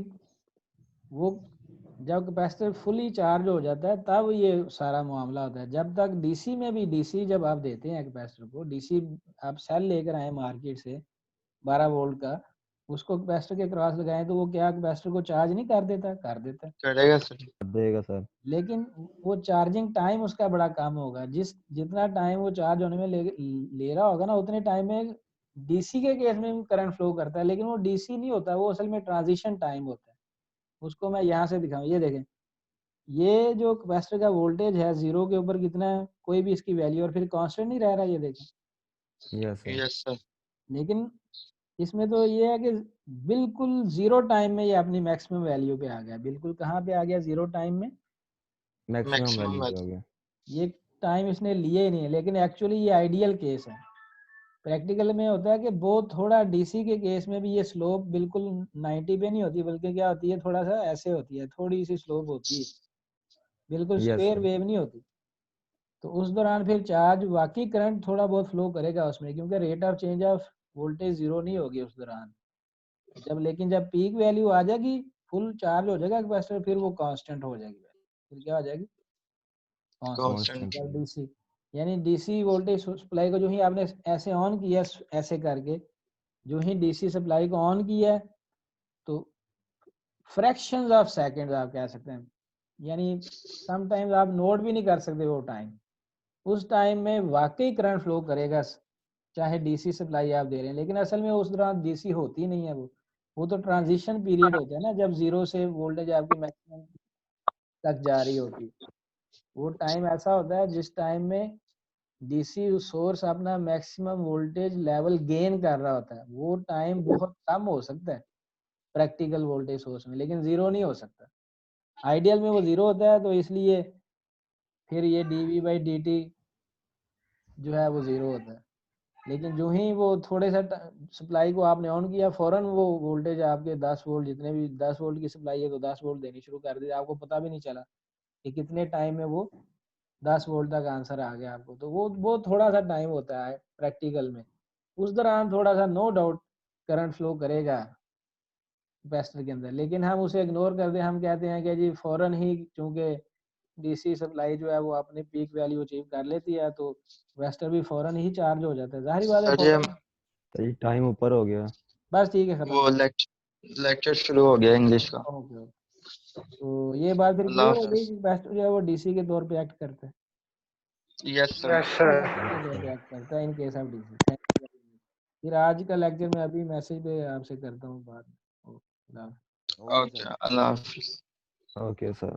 Speaker 1: वो जब कैपेसिटर फुली चार्ज हो जाता है तब ये सारा मामला होता है। जब तक डीसी में भी, डीसी जब आप देते हैं कैपेसिटर को, डीसी आप सेल लेकर आए मार्केट से 12 वोल्ट का, उसको कैपेसिटर के क्रॉस लगाएं तो वो क्या कैपेसिटर को चार्ज नहीं कर देता? कर देता है।
Speaker 2: करेगा सर।
Speaker 3: कर देगा सर।
Speaker 1: लेकिन वो चार्जिंग टाइम उसका बड़ा कम होगा। जितना टाइम वो चार्ज होने में ले रहा होगा ना, उतने टाइम में डीसी के केस में करंट फ्लो करता है, लेकिन वो डीसी नहीं होता, वो असल में ट्रांजिशन टाइम होता है। उसको मैं यहाँ से दिखाऊं, ये देखें, ये जो कैपेसिटर का वोल्टेज है जीरो के ऊपर कितना है, कोई भी इसकी वैल्यू, और फिर कांस्टेंट नहीं रह रहा, ये देखें।
Speaker 3: Yes sir.
Speaker 2: Yes sir.
Speaker 1: लेकिन इसमें तो ये है कि बिल्कुल जीरो टाइम में ये अपनी मैक्सिमम वैल्यू पे आ गया। बिल्कुल कहाँ पे आ गया? जीरो टाइम में
Speaker 3: मैक्सिमम
Speaker 2: मैक्सिमम
Speaker 3: वैल्यू पे हो गया।
Speaker 1: ये टाइम इसने लिए ही नहीं है। लेकिन एक्चुअली ये आइडियल केस है। प्रैक्टिकल में होता है कि बहुत थोड़ा डीसी के केस में भी ये स्लोप बिल्कुल 90 पे नहीं होती, बल्कि क्या होती है, थोड़ा सा ऐसे होती है, थोड़ी सी स्लोप होती है, बिल्कुल
Speaker 3: यस
Speaker 1: स्क्वायर
Speaker 3: सर।
Speaker 1: वेव नहीं होती। तो उस दौरान फिर चार्ज वाकई करंट थोड़ा बहुत फ्लो करेगा उसमें, क्योंकि rate of change of voltage zero नहीं होगी उस दौरान। लेकिन जब पीक वैल्यू आ जाएगी, फुल चार्ज हो जाएगा कैपेसिटर, फिर वो कांस्टेंट हो जाएगी, फिर क्या हो जाएगी?
Speaker 2: कांस्टेंट।
Speaker 1: Constant DC. यानी डीसी वोल्टेज सप्लाई को जो ही आपने ऐसे ऑन किया, ऐसे करके जो ही डीसी सप्लाई को ऑन किया, तो फ्रैक्शंस ऑफ सेकंड्स आप कह सकते हैं, यानी समटाइम्स आप नोट भी नहीं कर सकते वो टाइम। उस टाइम में वाकई करंट फ्लो करेगा, चाहे डीसी सप्लाई आप दे रहे हैं। लेकिन असल में उस दौरान डीसी होती नहीं है, वो तो ट्रांजिशन पीरियड होता है ना, जब जीरो से वोल्टेज आपकी मैक्सिमम तक जा रही होती है। वो टाइम ऐसा होता है जिस टाइम में डीसी सोर्स अपना मैक्सिमम वोल्टेज लेवल गेन कर रहा होता है। वो टाइम बहुत कम हो सकता है प्रैक्टिकल वोल्टेज सोर्स में, लेकिन जीरो नहीं हो सकता। आइडियल में वो जीरो होता है, तो इसलिए फिर ये डीवी बाई डी टी जो है वो जीरो होता है। लेकिन जो ही वो थोड़े सा सप्लाई को आपने ऑन किया, फौरन वो वोल्टेज आपके 10 वोल्ट, जितने भी 10 वोल्ट की सप्लाई है तो 10 वोल्ट देनी शुरू कर दी, आपको पता भी नहीं चला कि कितने टाइम में वो 10 वोल्ट तक आंसर आ गया आपको। तो वो थोड़ा सा टाइम होता है प्रैक्टिकल में। उस दौरान थोड़ा सा नो डाउट करंट फ्लो करेगा कैपेसिटर के अंदर, लेकिन हम उसे इग्नोर कर दें। हम कहते हैं कि जी फौरन ही, चूंकि डीसी सप्लाई जो है वो अपनी पीक वैल्यू अचीव कर लेती है, तो कैपेसिटर भी फौरन ही चार्ज हो जाता है। जाहिर बात है
Speaker 2: सर ये
Speaker 1: फौरन।
Speaker 3: सही टाइम ऊपर हो गया।
Speaker 1: बस ठीक है, खत्म।
Speaker 2: वो लेक्चर शुरू हो गया इंग्लिश का।
Speaker 1: Okay okay. तो ये बात फिर
Speaker 2: अल्लाह
Speaker 1: क्लियर हो गई
Speaker 2: हाफिज।
Speaker 1: कि कैपेसिटर जो है वो डीसी के तौर पे एक्ट करता है।
Speaker 2: Yes sir.
Speaker 4: Yes sir.
Speaker 1: के तौर पे एक्ट करता है in case of DC. Thank you. फिर आज का लेक्चर मैं अभी मैसेज पे आपसे करता हूँ बात।
Speaker 3: Okay
Speaker 2: okay
Speaker 3: sir.
Speaker 2: अल्लाह हाफिज।
Speaker 3: Okay sir.